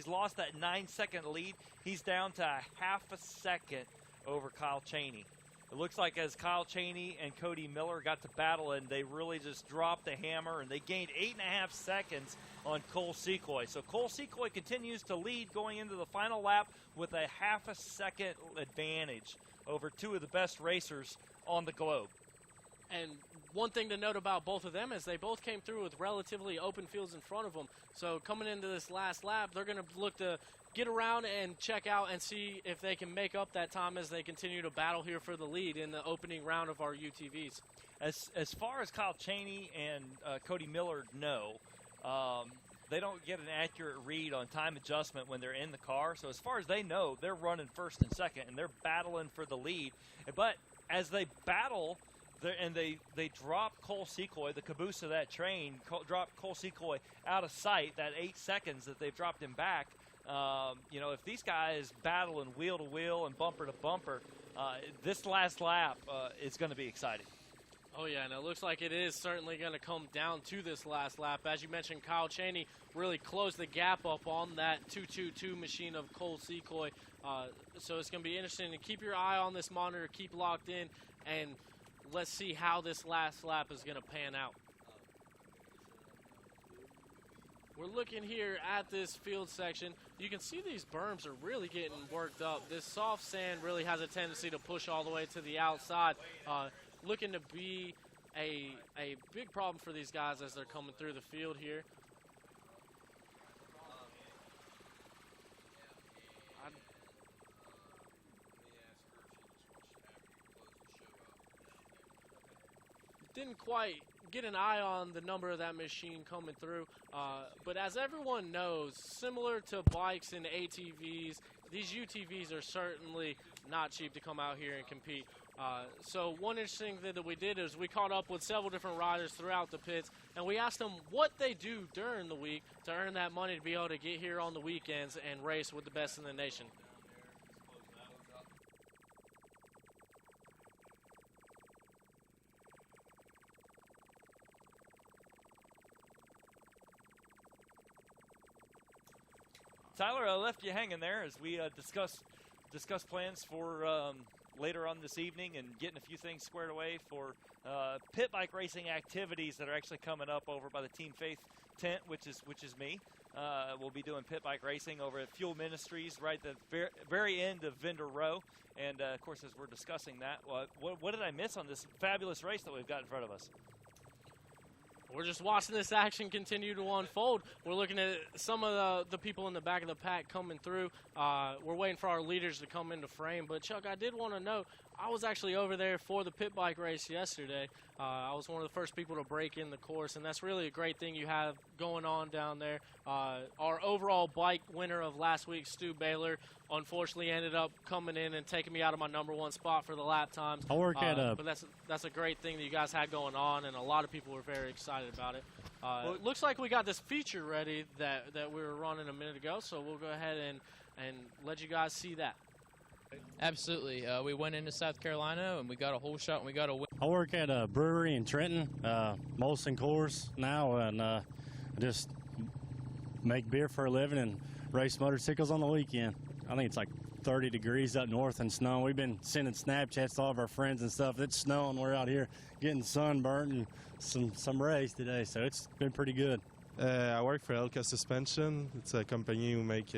lost that 9-second lead. He's down to a half a second over Kyle Cheney. It looks like as Kyle Chaney and Cody Miller got to battle, and they really just dropped the hammer, and they gained 8.5 seconds on Cole Secoy. So Cole Secoy continues to lead going into the final lap with a half a second advantage over two of the best racers on the globe. And one thing to note about both of them is they both came through with relatively open fields in front of them. So coming into this last lap, they're going to look to get around and check out and see if they can make up that time as they continue to battle here for the lead in the opening round of our UTVs. As far as Kyle Chaney and Cody Miller know, they don't get an accurate read on time adjustment when they're in the car. So as far as they know, they're running first and second, and they're battling for the lead. But as they battle, and they drop Cole Secoy, the caboose of that train, drop Cole Secoy out of sight, that 8 seconds that they've dropped him back. If these guys battling wheel to wheel and bumper to bumper, this last lap is going to be exciting. Oh, yeah, and it looks like it is certainly going to come down to this last lap. As you mentioned, Kyle Chaney really closed the gap up on that 222 machine of Cole Secoy. So it's going to be interesting to keep your eye on this monitor, keep locked in, and let's see how this last lap is going to pan out. We're looking here at this field section. You can see these berms are really getting worked up. This soft sand really has a tendency to push all the way to the outside, looking to be a big problem for these guys as they're coming through the field here. Didn't quite get an eye on the number of that machine coming through, but as everyone knows, similar to bikes and ATVs, these UTVs are certainly not cheap to come out here and compete. So one interesting thing that we did is we caught up with several different riders throughout the pits, and we asked them what they do during the week to earn that money to be able to get here on the weekends and race with the best in the nation. Tyler, I left you hanging there as we discuss plans for later on this evening and getting a few things squared away for pit bike racing activities that are actually coming up over by the Team Faith tent, which is me. We'll be doing pit bike racing over at Fuel Ministries right at the very end of Vendor Row. And, of course, as we're discussing that, what did I miss on this fabulous race that we've got in front of us? We're just watching this action continue to unfold. We're looking at some of the people in the back of the pack coming through. We're waiting for our leaders to come into frame. But, Chuck, I did want to know, I was actually over there for the pit bike race yesterday. I was one of the first people to break in the course, and that's really a great thing you have going on down there. Our overall bike winner of last week, Stu Baylor, unfortunately ended up coming in and taking me out of my #1 spot for the lap times. I work at a... But that's a great thing that you guys had going on, and a lot of people were very excited about it. It looks like we got this feature ready that we were running a minute ago, so we'll go ahead and let you guys see that. Absolutely. We went into South Carolina, and we got a whole shot, and we got a win. I work at a brewery in Trenton, Molson Coors now, and I just make beer for a living and race motorcycles on the weekend. I think it's like 30 degrees up north and snowing. We've been sending Snapchats to all of our friends and stuff. It's snowing. We're out here getting sunburned and some rays today, so it's been pretty good. I work for Elka Suspension. It's a company who make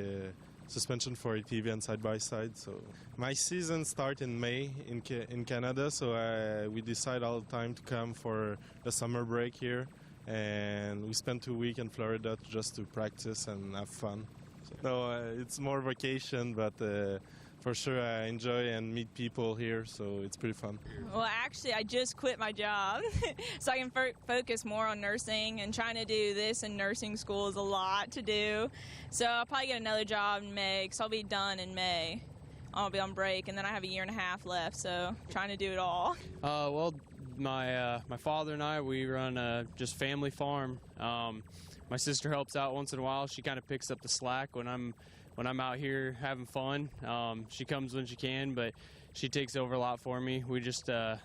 suspension for ATV and side-by-side. So my season starts in May in Canada, so we decide all the time to come for the summer break here. And we spend 2 weeks in Florida just to practice and have fun. So it's more vacation, but for sure I enjoy and meet people here, so it's pretty fun. Well, actually, I just quit my job, so I can focus more on nursing, and trying to do this in nursing school is a lot to do. So I'll probably get another job in May, because I'll be done in May. I'll be on break, and then I have a 1.5 years left, so trying to do it all. Well, my father and I, we run just family farm. My sister helps out once in a while. She kind of picks up the slack when I'm out here having fun. She comes when she can, but she takes over a lot for me. We just a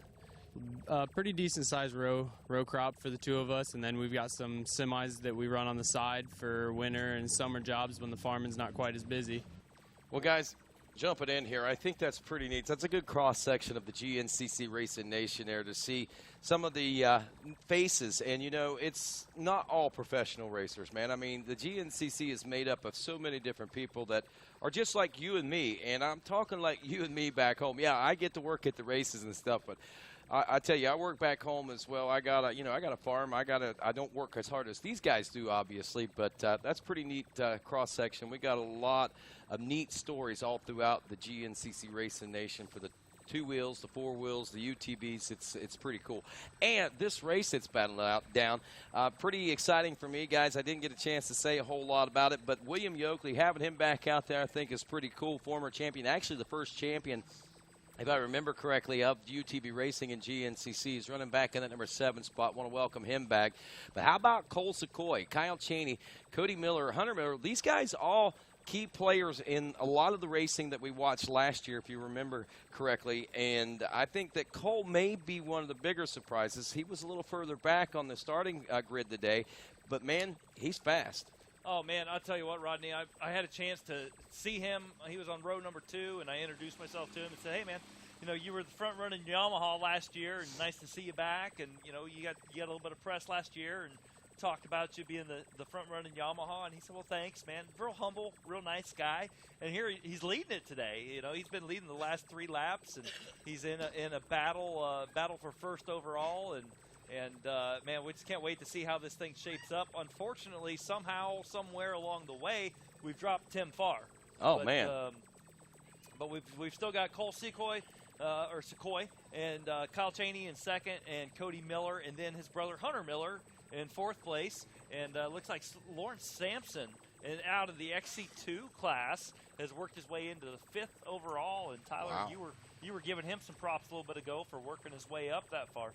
pretty decent sized row crop for the two of us, and then we've got some semis that we run on the side for winter and summer jobs when the farming's not quite as busy. Well, guys, jumping in here, I think that's pretty neat. That's a good cross-section of the GNCC Racing Nation there to see some of the faces. And, you know, it's not all professional racers, man. I mean, the GNCC is made up of so many different people that are just like you and me. And I'm talking like you and me back home. Yeah, I get to work at the races and stuff, but I tell you, I work back home as well. I got a farm. I don't work as hard as these guys do, obviously, but that's pretty neat cross section. We got a lot of neat stories all throughout the GNCC Racing Nation for the 2 wheels, the 4 wheels, the UTVs. It's pretty cool. And this race that's battling down, pretty exciting for me, guys. I didn't get a chance to say a whole lot about it, but William Yoakley, having him back out there, I think is pretty cool. Former champion, actually the first champion, if I remember correctly, of UTV Racing and GNCC. He's running back in that number 7 spot. Want to welcome him back. But how about Cole Sequoia, Kyle Cheney, Cody Miller, Hunter Miller? These guys all key players in a lot of the racing that we watched last year, if you remember correctly. And I think that Cole may be one of the bigger surprises. He was a little further back on the starting grid today. But, man, he's fast. Oh, man, I'll tell you what, Rodney, I had a chance to see him. He was on row number 2, and I introduced myself to him and said, hey, man, you know, you were the front-running Yamaha last year, and nice to see you back. And, you know, you got a little bit of press last year and talked about you being the front-running Yamaha. And he said, well, thanks, man. Real humble, real nice guy. And here he's leading it today. You know, he's been leading the last 3 laps, and he's in a battle for first overall. And man, we just can't wait to see how this thing shapes up. Unfortunately, somehow, somewhere along the way, we've dropped Tim Farr. Oh, man. But we've still got Cole Sequoia and Kyle Cheney in second, and Cody Miller, and then his brother Hunter Miller in 4th place. And looks like Lawrence Sampson, out of the XC2 class, has worked his way into the 5th overall. And Tyler, wow, you were giving him some props a little bit ago for working his way up that far.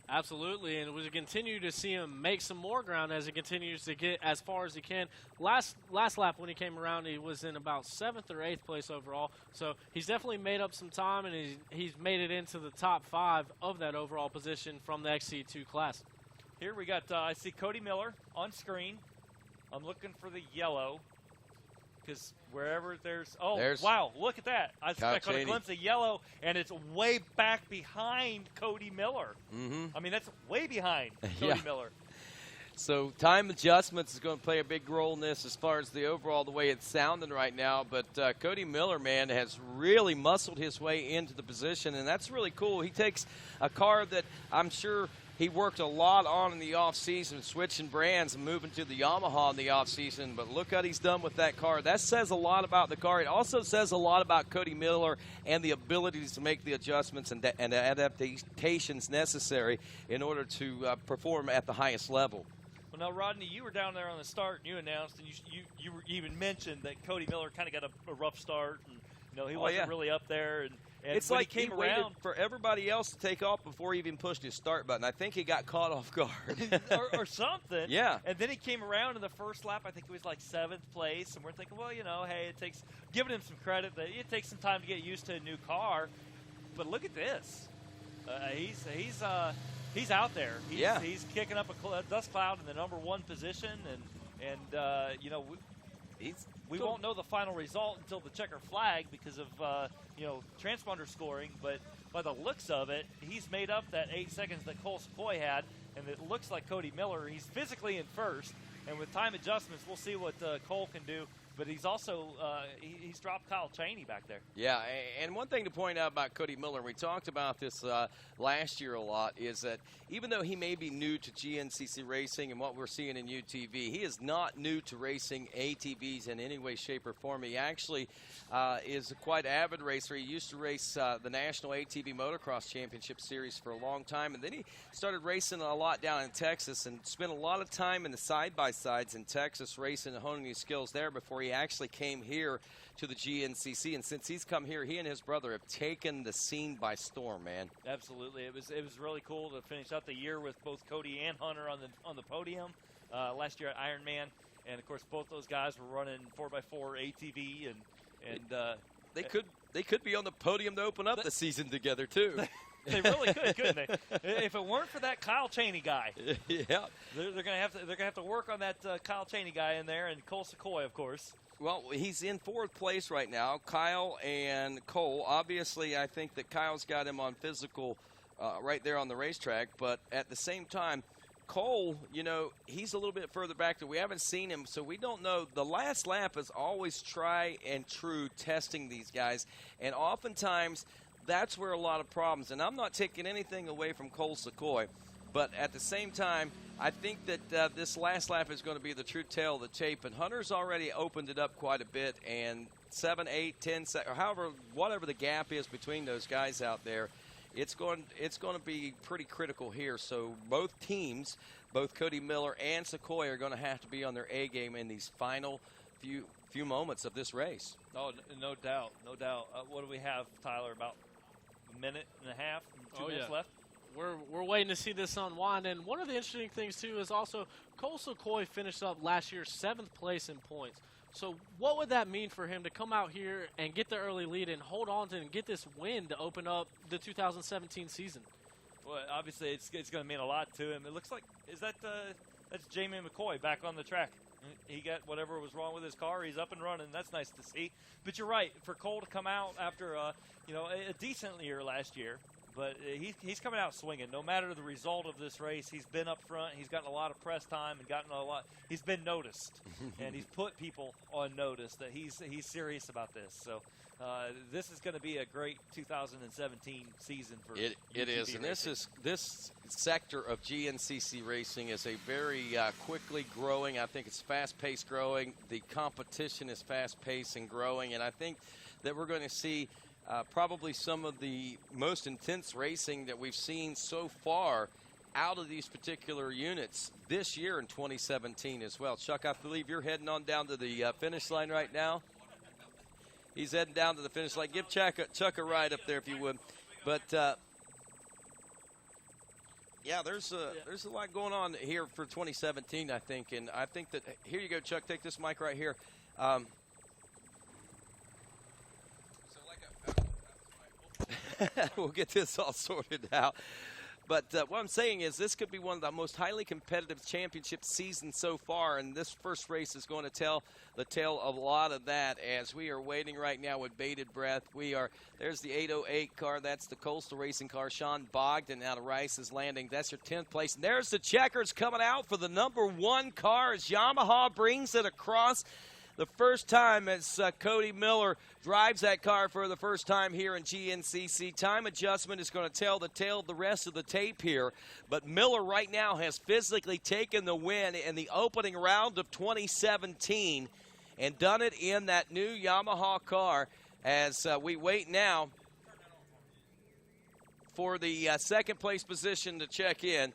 Absolutely, and we continue to see him make some more ground as he continues to get as far as he can. Last lap when he came around, he was in about 7th or 8th place overall. So he's definitely made up some time, and he's made it into the top 5 of that overall position from the XC2 class. Here we got, I see Cody Miller on screen. I'm looking for the yellow. Because wherever there's wow, look at that. I caught a glimpse of yellow, and it's way back behind Cody Miller. Mm-hmm. I mean, that's way behind Cody Miller. So time adjustments is going to play a big role in this as far as the overall, the way it's sounding right now. But Cody Miller, man, has really muscled his way into the position, and that's really cool. He takes a car that I'm sure he worked a lot on in the offseason, switching brands and moving to the Yamaha in the offseason. But look what he's done with that car. That says a lot about the car. It also says a lot about Cody Miller and the abilities to make the adjustments and adaptations necessary in order to perform at the highest level. Well, now, Rodney, you were down there on the start, and you announced, and you even mentioned that Cody Miller kind of got a rough start, and you know he wasn't really up there. And it's like he waited for everybody else to take off before he even pushed his start button. I think he got caught off guard. or something. Yeah. And then he came around in the first lap. I think it was like 7th place. And we're thinking, well, you know, hey, it takes – giving him some credit that it takes some time to get used to a new car. But look at this. He's out there. He's kicking up a dust cloud in the number 1 position. And you know, we won't know the final result until the checker flag because of transponder scoring, but by the looks of it, he's made up that 8 seconds that Cole Sequoia had, and it looks like Cody Miller. He's physically in first, and with time adjustments, we'll see what Cole can do. But he's also he's dropped Kyle Cheney back there. Yeah, and one thing to point out about Cody Miller, we talked about this last year a lot, is that even though he may be new to GNCC racing and what we're seeing in UTV, he is not new to racing ATVs in any way, shape, or form. He actually is a quite avid racer. He used to race the National ATV Motocross Championship Series for a long time, and then he started racing a lot down in Texas and spent a lot of time in the side-by-sides in Texas racing and honing his skills there before he actually came here to the GNCC. And since he's come here, he and his brother have taken the scene by storm, man. Absolutely. It was really cool to finish out the year with both Cody and Hunter on the podium last year at Ironman. And, of course, both those guys were running 4x4 ATV. And they could be on the podium to open up the season together, too. They really could, couldn't they? If it weren't for that Kyle Cheney guy, yeah, they're gonna have to work on that Kyle Cheney guy in there, and Cole Sequoia, of course. Well, he's in 4th place right now, Kyle and Cole. Obviously, I think that Kyle's got him on physical right there on the racetrack, but at the same time, Cole, you know, he's a little bit further back that we haven't seen him, so we don't know. The last lap is always try and true testing these guys, and oftentimes that's where a lot of problems, and I'm not taking anything away from Cole Secoy, but at the same time, I think that this last lap is going to be the true tale of the tape, and Hunter's already opened it up quite a bit, and 7, 8, 10, or however, whatever the gap is between those guys out there, it's going to be pretty critical here. So both teams, both Cody Miller and Secoy, are going to have to be on their A game in these final few moments of this race. Oh, no doubt, no doubt. What do we have, Tyler? About a minute and a half, 2 minutes left. We're waiting to see this unwind. And one of the interesting things, too, is also Cole Secoy finished up last year 7th place in points. So what would that mean for him to come out here and get the early lead and hold on to and get this win to open up the 2017 season? Well, obviously, it's going to mean a lot to him. It looks like, that's Jamie McCoy back on the track. He got whatever was wrong with his car. He's up and running. That's nice to see. But you're right. For Cole to come out after, a decent year last year, but he's coming out swinging. No matter the result of this race, he's been up front. He's gotten a lot of press time and gotten a lot. He's been noticed, and he's put people on notice that he's serious about this. So this is going to be a great 2017 season for it is, and this sector of GNCC racing is a very quickly growing. I think it's fast-paced growing. The competition is fast-paced and growing, and I think that we're going to see probably some of the most intense racing that we've seen so far out of these particular units this year in 2017 as well. Chuck, I believe you're heading on down to the finish line right now. He's heading down to the finish line. Give Chuck a ride up there if you would. But, yeah, there's a lot going on here for 2017, I think. And I think that, here you go, Chuck, take this mic right here. We'll get this all sorted out. But what I'm saying is this could be one of the most highly competitive championship seasons so far, and this first race is going to tell the tale of a lot of that as we are waiting right now with bated breath. There's the 808 car. That's the Coastal Racing car. Sean Bogdan out of Rice is landing. That's your 10th place. And there's the checkers coming out for the number 1 car as Yamaha brings it across the first time as Cody Miller drives that car for the first time here in GNCC. Time adjustment is going to tell the tale of the rest of the tape here. But Miller right now has physically taken the win in the opening round of 2017 and done it in that new Yamaha car as we wait now for the second place position to check in.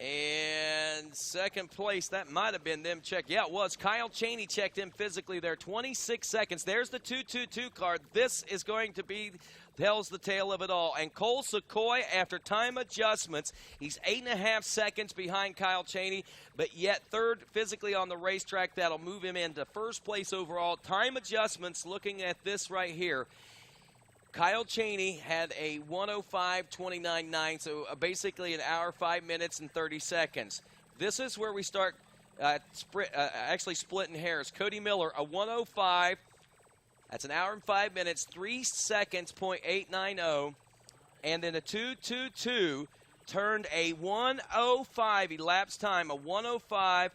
And second place, that might have been them check. Yeah, it was. Kyle Cheney checked in physically there, 26 seconds. There's the 222 card. This is going to be, tells the tale of it all. And Cole Secoy, after time adjustments, he's 8.5 seconds behind Kyle Cheney, but yet third physically on the racetrack. That'll move him into first place overall. Time adjustments, looking at this right here. Kyle Cheney had a 1:05.29.9, so basically an hour, 5 minutes, and 30 seconds. This is where we start actually splitting hairs. Cody Miller, a 1:05. That's an hour and 5 minutes, 3 seconds, .890. And then a 2:22 turned a 1:05 elapsed time, a 1:05.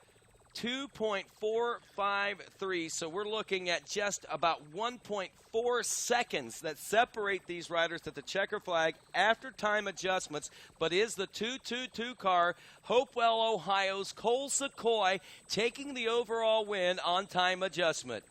2.453, so we're looking at just about 1.4 seconds that separate these riders at the checker flag after time adjustments. But is the 222 car, Hopewell, Ohio's Cole Secoy, taking the overall win on time adjustment?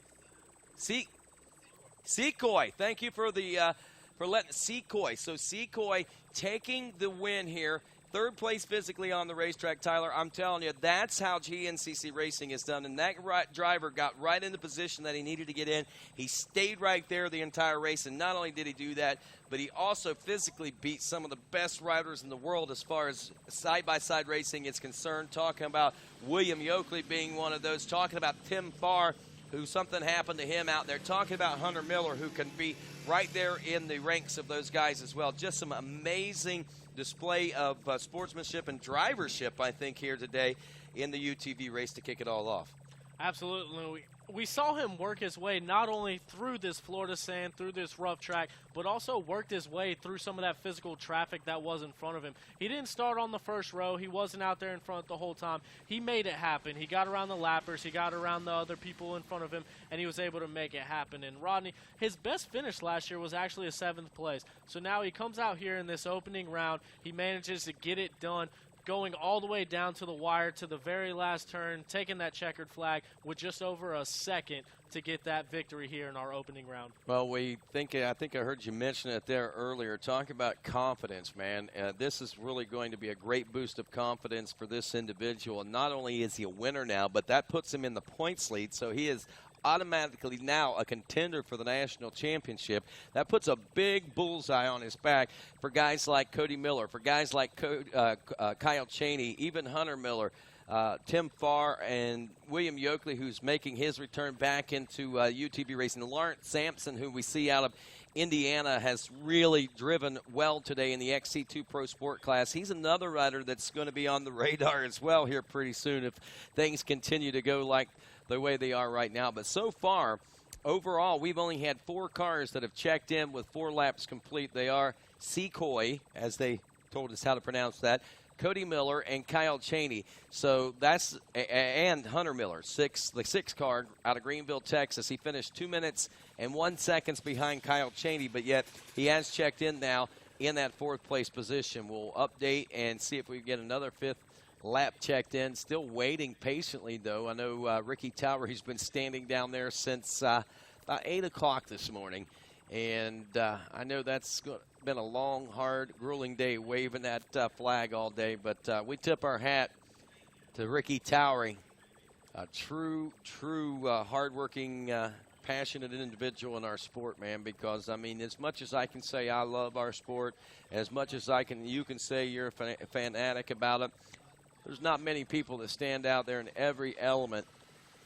Secoy, thank you for letting Secoy. So Secoy taking the win here. Third place physically on the racetrack, Tyler. I'm telling you, that's how GNCC racing is done. And that driver got right in the position that he needed to get in. He stayed right there the entire race. And not only did he do that, but he also physically beat some of the best riders in the world as far as side-by-side racing is concerned. Talking about William Yoakley being one of those. Talking about Tim Farr, who something happened to him out there. Talking about Hunter Miller, who can be right there in the ranks of those guys as well. Just some amazing display of sportsmanship and drivership, I think, here today in the UTV race to kick it all off. Absolutely. we saw him work his way not only through this Florida sand, through this rough track, but also worked his way through some of that physical traffic that was in front of him. He didn't start on the first row. He wasn't out there in front the whole time. He made it happen. He got around the lappers. He got around the other people in front of him, and he was able to make it happen. And Rodney, his best finish last year was actually a 7th place. So now he comes out here in this opening round. He manages to get it done, going all the way down to the wire to the very last turn, taking that checkered flag with just over a second to get that victory here in our opening round. Well, I think I heard you mention it there earlier. Talk about confidence, man. This is really going to be a great boost of confidence for this individual. And not only is he a winner now, but that puts him in the points lead, so he is automatically now a contender for the national championship. That puts a big bullseye on his back for guys like Cody Miller, for guys like Kyle Chaney, even Hunter Miller, Tim Farr, and William Yoakley, who's making his return back into UTV racing. Lawrence Sampson, who we see out of Indiana, has really driven well today in the XC2 Pro Sport class. He's another rider that's going to be on the radar as well here pretty soon if things continue to go like the way they are right now. But so far, overall, we've only had 4 cars that have checked in with 4 laps complete. They are Secoy, as they told us how to pronounce that, Cody Miller, and Kyle Chaney. So that's, and Hunter Miller, the 6th car out of Greenville, Texas. He finished 2 minutes and 1 second behind Kyle Chaney, but yet he has checked in now in that 4th place position. We'll update and see if we get another 5th lap checked in. Still waiting patiently, though. I know Ricky Tower, he's been standing down there since about 8 o'clock this morning. And I know that's been a long, hard, grueling day waving that flag all day. But we tip our hat to Ricky Towery, a true, hardworking, passionate individual in our sport, man. Because, I mean, as much as I can say I love our sport, as much as you can say you're a fanatic about it, there's not many people that stand out there in every element.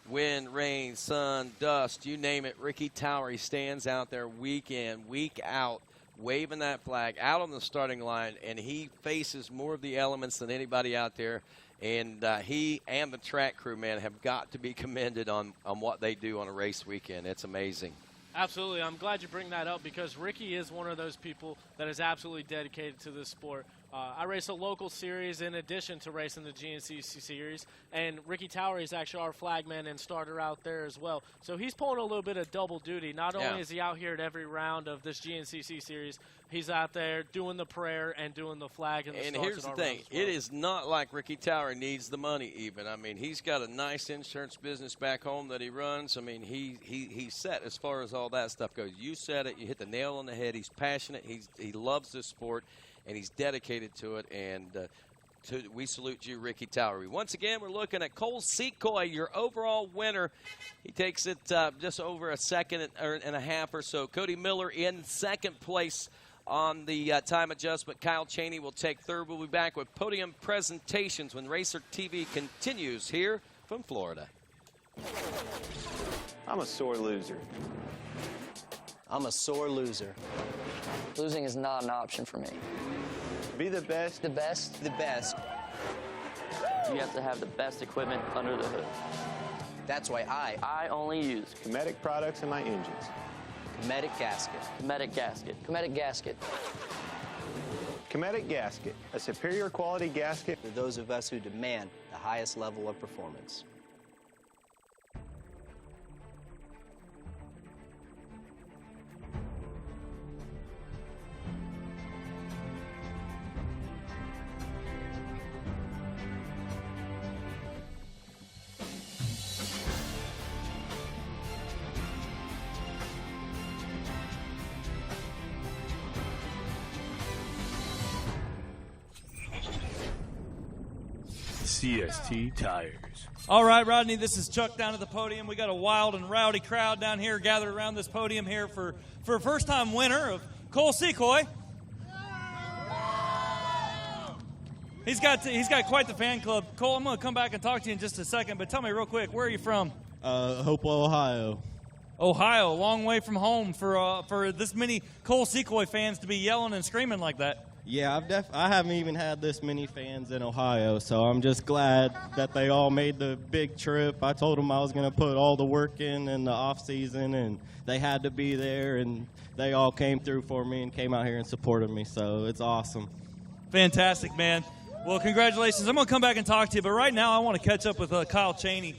Wind, rain, sun, dust, you name it. Ricky Towery stands out there week in, week out, waving that flag out on the starting line, and he faces more of the elements than anybody out there. And he and the track crew, man, have got to be commended on what they do on a race weekend. It's amazing. Absolutely. I'm glad you bring that up because Ricky is one of those people that is absolutely dedicated to this sport. I race a local series in addition to racing the GNCC series, and Ricky Towery is actually our flagman and starter out there as well. So he's pulling a little bit of double duty. Not only is he out here at every round of this GNCC series, he's out there doing the prayer and doing the flag and the And starts here's at the our thing. round as well. It is not like Ricky Towery needs the money even. I mean, he's got a nice insurance business back home that he runs. I mean, he's set as far as all that stuff goes. You said it. You hit the nail on the head. He's passionate. He loves this sport, and he's dedicated to it. And we salute you, Ricky Towery. Once again, we're looking at Cole Secoy, your overall winner. He takes it just over a second and a half or so. Cody Miller in 2nd place on the time adjustment. Kyle Chaney will take 3rd. We'll be back with podium presentations when RacerTV continues here from Florida. I'm a sore loser. I'm a sore loser. Losing is not an option for me. Be the best. The best? The best. You have to have the best equipment under the hood. That's why I only use Cometic products in my engines. Cometic gasket. Cometic gasket. Cometic gasket. Cometic gasket, a superior quality gasket For those of us who demand the highest level of performance. CST Tires. All right, Rodney, this is Chuck down at the podium. We got a wild and rowdy crowd down here gathered around this podium here for a first-time winner of Cole Secoy. He's got quite the fan club. Cole, I'm going to come back and talk to you in just a second, but tell me real quick, where are you from? Hopewell, Ohio. Ohio, a long way from home for this many Cole Secoy fans to be yelling and screaming like that. Yeah, I haven't even had this many fans in Ohio, so I'm just glad that they all made the big trip. I told them I was going to put all the work in the off season, and they had to be there, and they all came through for me and came out here and supported me, so it's awesome. Fantastic, man. Well, congratulations. I'm going to come back and talk to you, but right now I want to catch up with Kyle Cheney.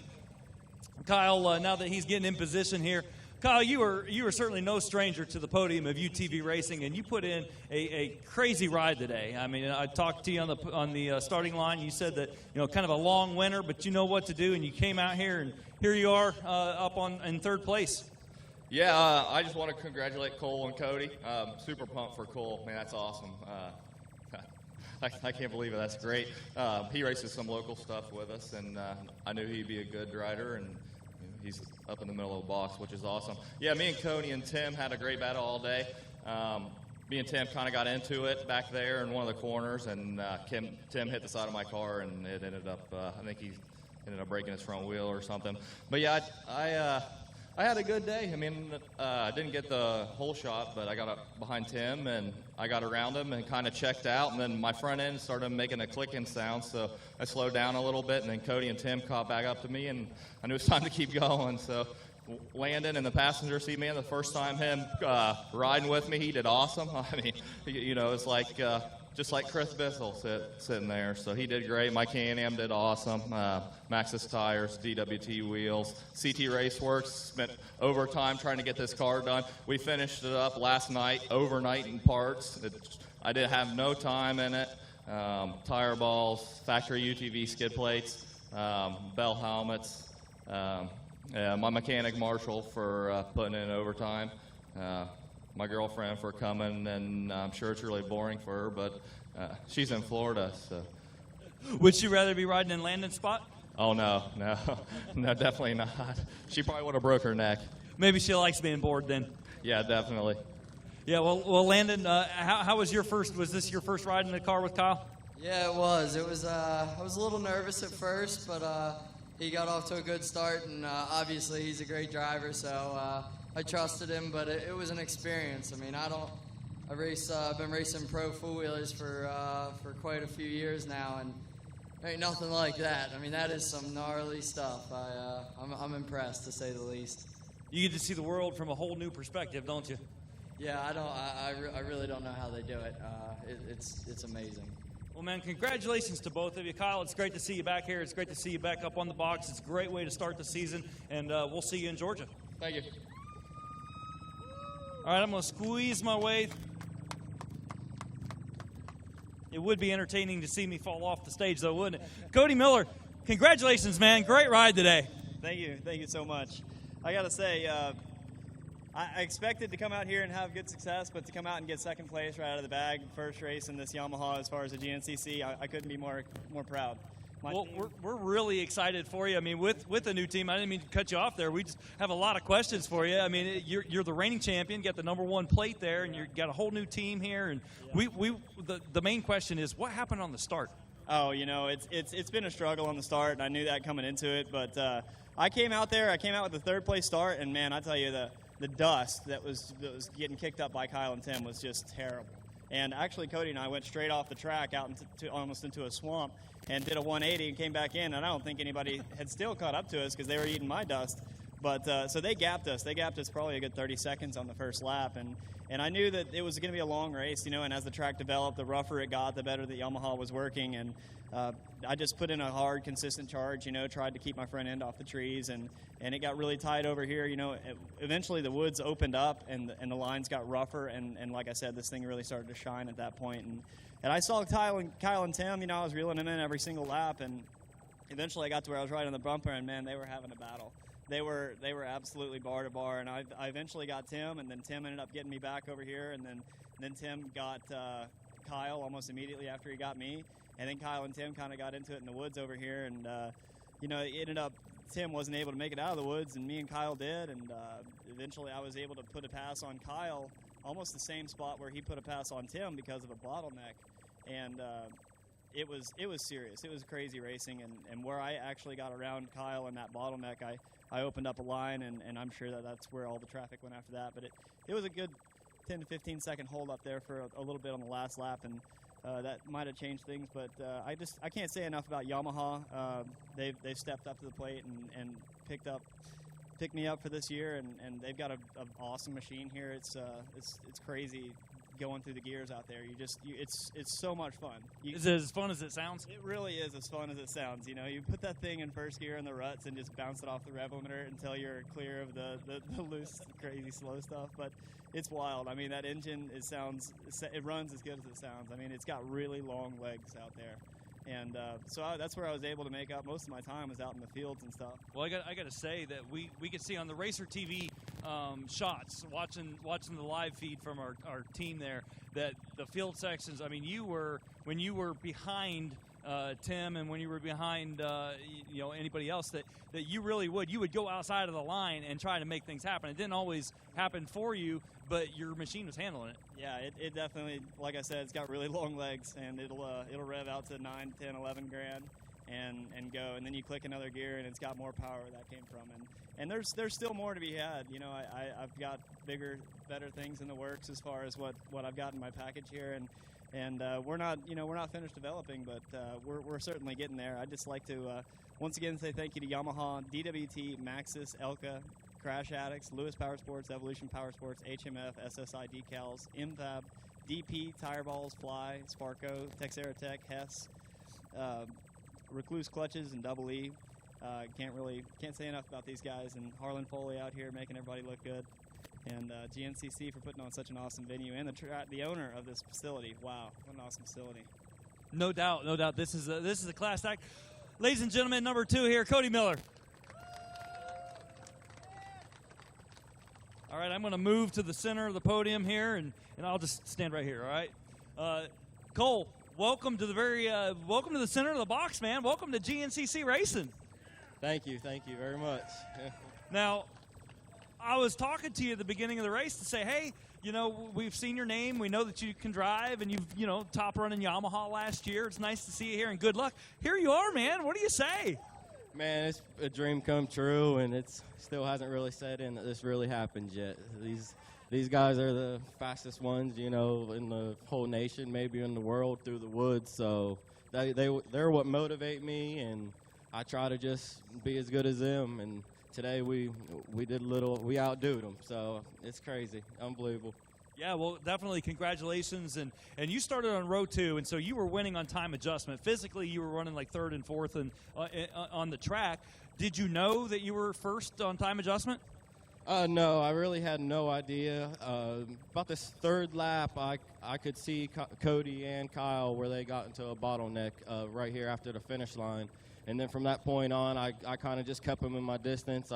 Kyle, now that he's getting in position here, Kyle, you are certainly no stranger to the podium of UTV racing, and you put in a crazy ride today. I mean, I talked to you on the starting line. You said that kind of a long winter, but you know what to do, and you came out here, and here you are up in third place. Yeah, I just want to congratulate Cole and Cody. Super pumped for Cole, man. That's awesome. I can't believe it. That's great. He races some local stuff with us, and I knew he'd be a good rider, and he's up in the middle of the box, which is awesome. Yeah, me and Cody and Tim had a great battle all day. Me and Tim kind of got into it back there in one of the corners, and Tim hit the side of my car, and it ended up, I think he ended up breaking his front wheel or something. But yeah, I had a good day. I mean, I didn't get the whole shot, but I got up behind Tim, and I got around him and kind of checked out, and then my front end started making a clicking sound, so I slowed down a little bit, and then Cody and Tim caught back up to me, and I knew it was time to keep going. So Landon in the passenger seat, man, the first time him riding with me, he did awesome. I mean, it's like just like Chris Bissell sitting there. So he did great. Mike Can-Am did awesome. Maxxis Tires, DWT Wheels, CT Raceworks spent overtime trying to get this car done. We finished it up last night, overnight in parts. I did have no time in it. Tire balls, factory UTV skid plates, bell helmets. My mechanic Marshall for putting in overtime. My girlfriend for coming, and I'm sure it's really boring for her, but she's in Florida, so. Would she rather be riding in Landon's spot? Oh, no, definitely not. She probably would have broke her neck. Maybe she likes being bored then. Yeah, definitely. Yeah, well, Landon, how was your first? Was this your first ride in the car with Kyle? Yeah, it was. It was. I was a little nervous at first, but he got off to a good start, and obviously he's a great driver, so I trusted him. But it was an experience. I mean, I've been racing pro four wheelers for quite a few years now, and there ain't nothing like that. I mean, that is some gnarly stuff. I'm impressed, to say the least. You get to see the world from a whole new perspective, don't you? Yeah, I really don't know how they do it. It's amazing. Well, man, congratulations to both of you. Kyle, it's great to see you back here. It's great to see you back up on the box. It's a great way to start the season, and we'll see you in Georgia. Thank you. All right, I'm going to squeeze my way. It would be entertaining to see me fall off the stage, though, wouldn't it? Cody Miller, congratulations, man. Great ride today. Thank you so much. I got to say, I expected to come out here and have good success, but to come out and get second place right out of the bag, first race in this Yamaha as far as the GNCC, I couldn't be more proud. Well, we're really excited for you. I mean, with the new team, I didn't mean to cut you off there. We just have a lot of questions for you. I mean, you're the reigning champion, got the #1 plate there, and you've got a whole new team here. And the main question is, what happened on the start? Oh, it's been a struggle on the start, and I knew that coming into it. But I came out with a third place start, and man, I tell you, the dust that was getting kicked up by Kyle and Tim was just terrible. And actually, Cody and I went straight off the track out almost into a swamp and did a 180 and came back in. And I don't think anybody had still caught up to us because they were eating my dust. But so they gapped us. They gapped us probably a good 30 seconds on the first lap. And I knew that it was going to be a long race, and as the track developed, the rougher it got, the better the Yamaha was working. And I just put in a hard, consistent charge, tried to keep my front end off the trees. And it got really tight over here. Eventually the woods opened up and the lines got rougher. And like I said, this thing really started to shine at that point. And I saw Kyle and Tim, I was reeling them in every single lap. And eventually I got to where I was right on the bumper, and, man, they were having a battle. They were absolutely bar to bar, and I eventually got Tim, and then Tim ended up getting me back over here, and then Tim got Kyle almost immediately after he got me, and then Kyle and Tim kind of got into it in the woods over here, and it ended up Tim wasn't able to make it out of the woods, and me and Kyle did, and eventually I was able to put a pass on Kyle, almost the same spot where he put a pass on Tim because of a bottleneck, and it was serious. It was crazy racing, and where I actually got around Kyle in that bottleneck, I opened up a line, and I'm sure that's where all the traffic went after that. But it was a 10 to 15 second hold up there for a little bit on the last lap, and that might have changed things. But I can't say enough about Yamaha. They've stepped up to the plate and picked me up for this year, and they've got an awesome machine here. It's crazy going through the gears out there. It's so much fun. Is it as fun as it sounds? It really is as fun as it sounds. You know, you put that thing in first gear in the ruts and just bounce it off the rev limiter until you're clear of the loose, crazy, slow stuff. But it's wild. I mean, that engine, it runs as good as it sounds. I mean, it's got really long legs out there. And that's where I was able to make up most of my time, was out in the fields and stuff. Well, I got to say that we could see on the RacerTV shots, watching the live feed from our team there, that the field sections, I mean, when you were behind Tim, and when you were behind anybody else, that you really would go outside of the line and try to make things happen. It didn't always happen for you, but your machine was handling it. Yeah, it definitely, like I said, it's got really long legs, and it'll rev out to 9, 10, 11 grand and go, and then you click another gear and it's got more power where that came from. And there's still more to be had. You know, I've got bigger, better things in the works as far as what I've got in my package here, and we're not finished developing, but we're certainly getting there. I'd just like to once again say thank you to Yamaha, DWT, Maxxis, Elka, Crash Addicts, Lewis Power Sports, Evolution Power Sports, HMF, SSI Decals, MFAB, DP, Tire Balls, Fly, Sparco, Texera Tech, Hess, Recluse Clutches, and Double E. Can't say enough about these guys, and Harlan Foley out here making everybody look good, and GNCC for putting on such an awesome venue, and the owner of this facility. Wow, what an awesome facility! No doubt, no doubt. This is a class act. Ladies and gentlemen, number 2 here, Cody Miller. All right, I'm going to move to the center of the podium here, and I'll just stand right here. All right, Cole, welcome to the center of the box, man. Welcome to GNCC Racing. Thank you very much. Now, I was talking to you at the beginning of the race to say, hey, you know, we've seen your name. We know that you can drive, and you've, top running Yamaha last year. It's nice to see you here, and good luck. Here you are, man. What do you say? Man, it's a dream come true, and it still hasn't really set in that this really happened yet. These guys are the fastest ones, in the whole nation, maybe in the world, through the woods. So they're what motivate me, and I try to just be as good as them. And today we outdoed them. So it's crazy, unbelievable. Yeah, well, definitely congratulations. And you started on row 2, and so you were winning on time adjustment. Physically, you were running like 3rd and 4th and on the track. Did you know that you were first on time adjustment? No, I really had no idea. About this 3rd lap, I could see Cody and Kyle where they got into a bottleneck right here after the finish line. And then from that point on, I kind of just kept them in my distance.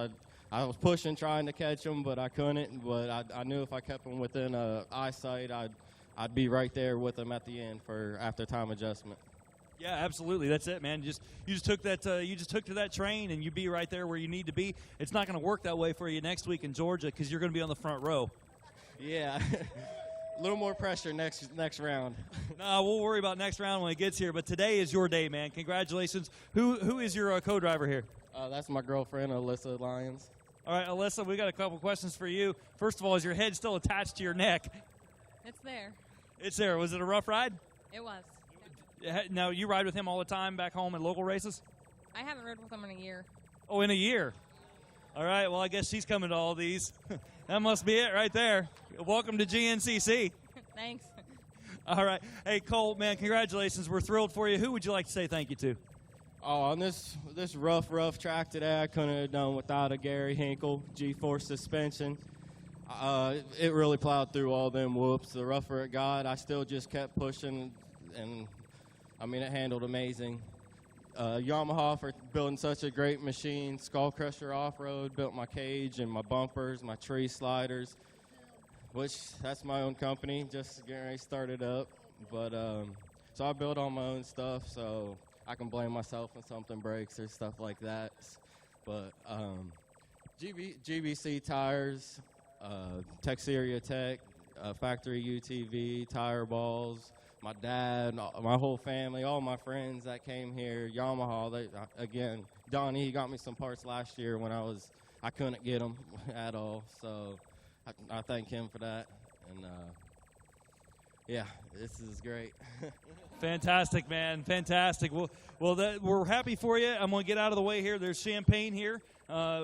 I was pushing, trying to catch them, but I couldn't. But I knew if I kept them within eyesight, I'd be right there with them at the end for after time adjustment. Yeah, absolutely. That's it, man. You just took to that train, and you be right there where you need to be. It's not going to work that way for you next week in Georgia because you're going to be on the front row. Yeah, a little more pressure next round. No, we'll worry about next round when it gets here. But today is your day, man. Congratulations. Who is your co-driver here? That's my girlfriend, Alyssa Lyons. All right, Alyssa, we got a couple questions for you. First of all, is your head still attached to your neck? It's there. It's there. Was it a rough ride? It was. Now, you ride with him all the time back home in local races? I haven't ridden with him in a year. Oh, in a year. All right, well, I guess she's coming to all these. That must be it right there. Welcome to GNCC. Thanks. All right. Hey, Cole, man, congratulations. We're thrilled for you. Who would you like to say thank you to? Oh, on this rough track today, I couldn't have done without a Gary Hinkle G-force suspension. It really plowed through all them whoops. The rougher it got, I still just kept pushing, and it handled amazing. Yamaha for building such a great machine. Skull Crusher Off-Road built my cage and my bumpers, my tree sliders, which that's my own company, just getting ready to start it up. But so I build all my own stuff, so I can blame myself when something breaks or stuff like that. But GBC tires, Texera Tech, factory UTV, tire balls, my dad, my whole family, all my friends that came here, Yamaha. Again, Donnie, he got me some parts last year when I couldn't get them at all. So I thank him for that. And yeah, this is great. Fantastic, man. Fantastic. Well, we're happy for you. I'm going to get out of the way here. There's champagne here,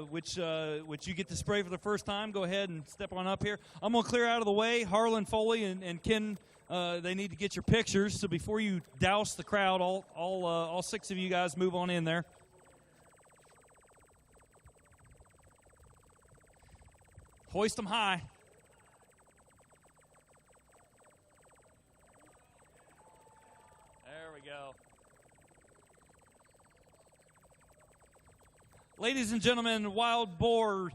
which you get to spray for the first time. Go ahead and step on up here. I'm going to clear out of the way. Harlan Foley and Ken, they need to get your pictures. So before you douse the crowd, all 6 of you guys move on in there. Hoist them high. There we go. Ladies and gentlemen, Wild Boar,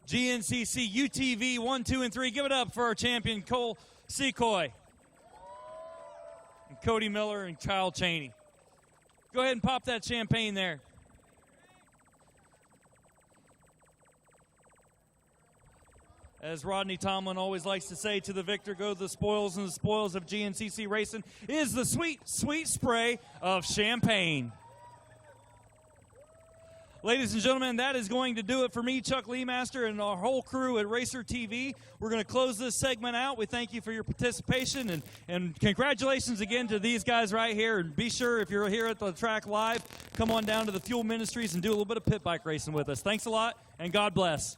GNCC, UTV 1, 2, and 3. Give it up for our champion, Cole Secoy, and Cody Miller and Kyle Cheney. Go ahead and pop that champagne there. As Rodney Tomlin always likes to say, to the victor go the spoils, and the spoils of GNCC racing is the sweet, sweet spray of champagne. Ladies and gentlemen, that is going to do it for me, Chuck Leemaster, and our whole crew at RacerTV. We're going to close this segment out. We thank you for your participation, and congratulations again to these guys right here. And be sure, if you're here at the track live, come on down to the Fuel Ministries and do a little bit of pit bike racing with us. Thanks a lot, and God bless.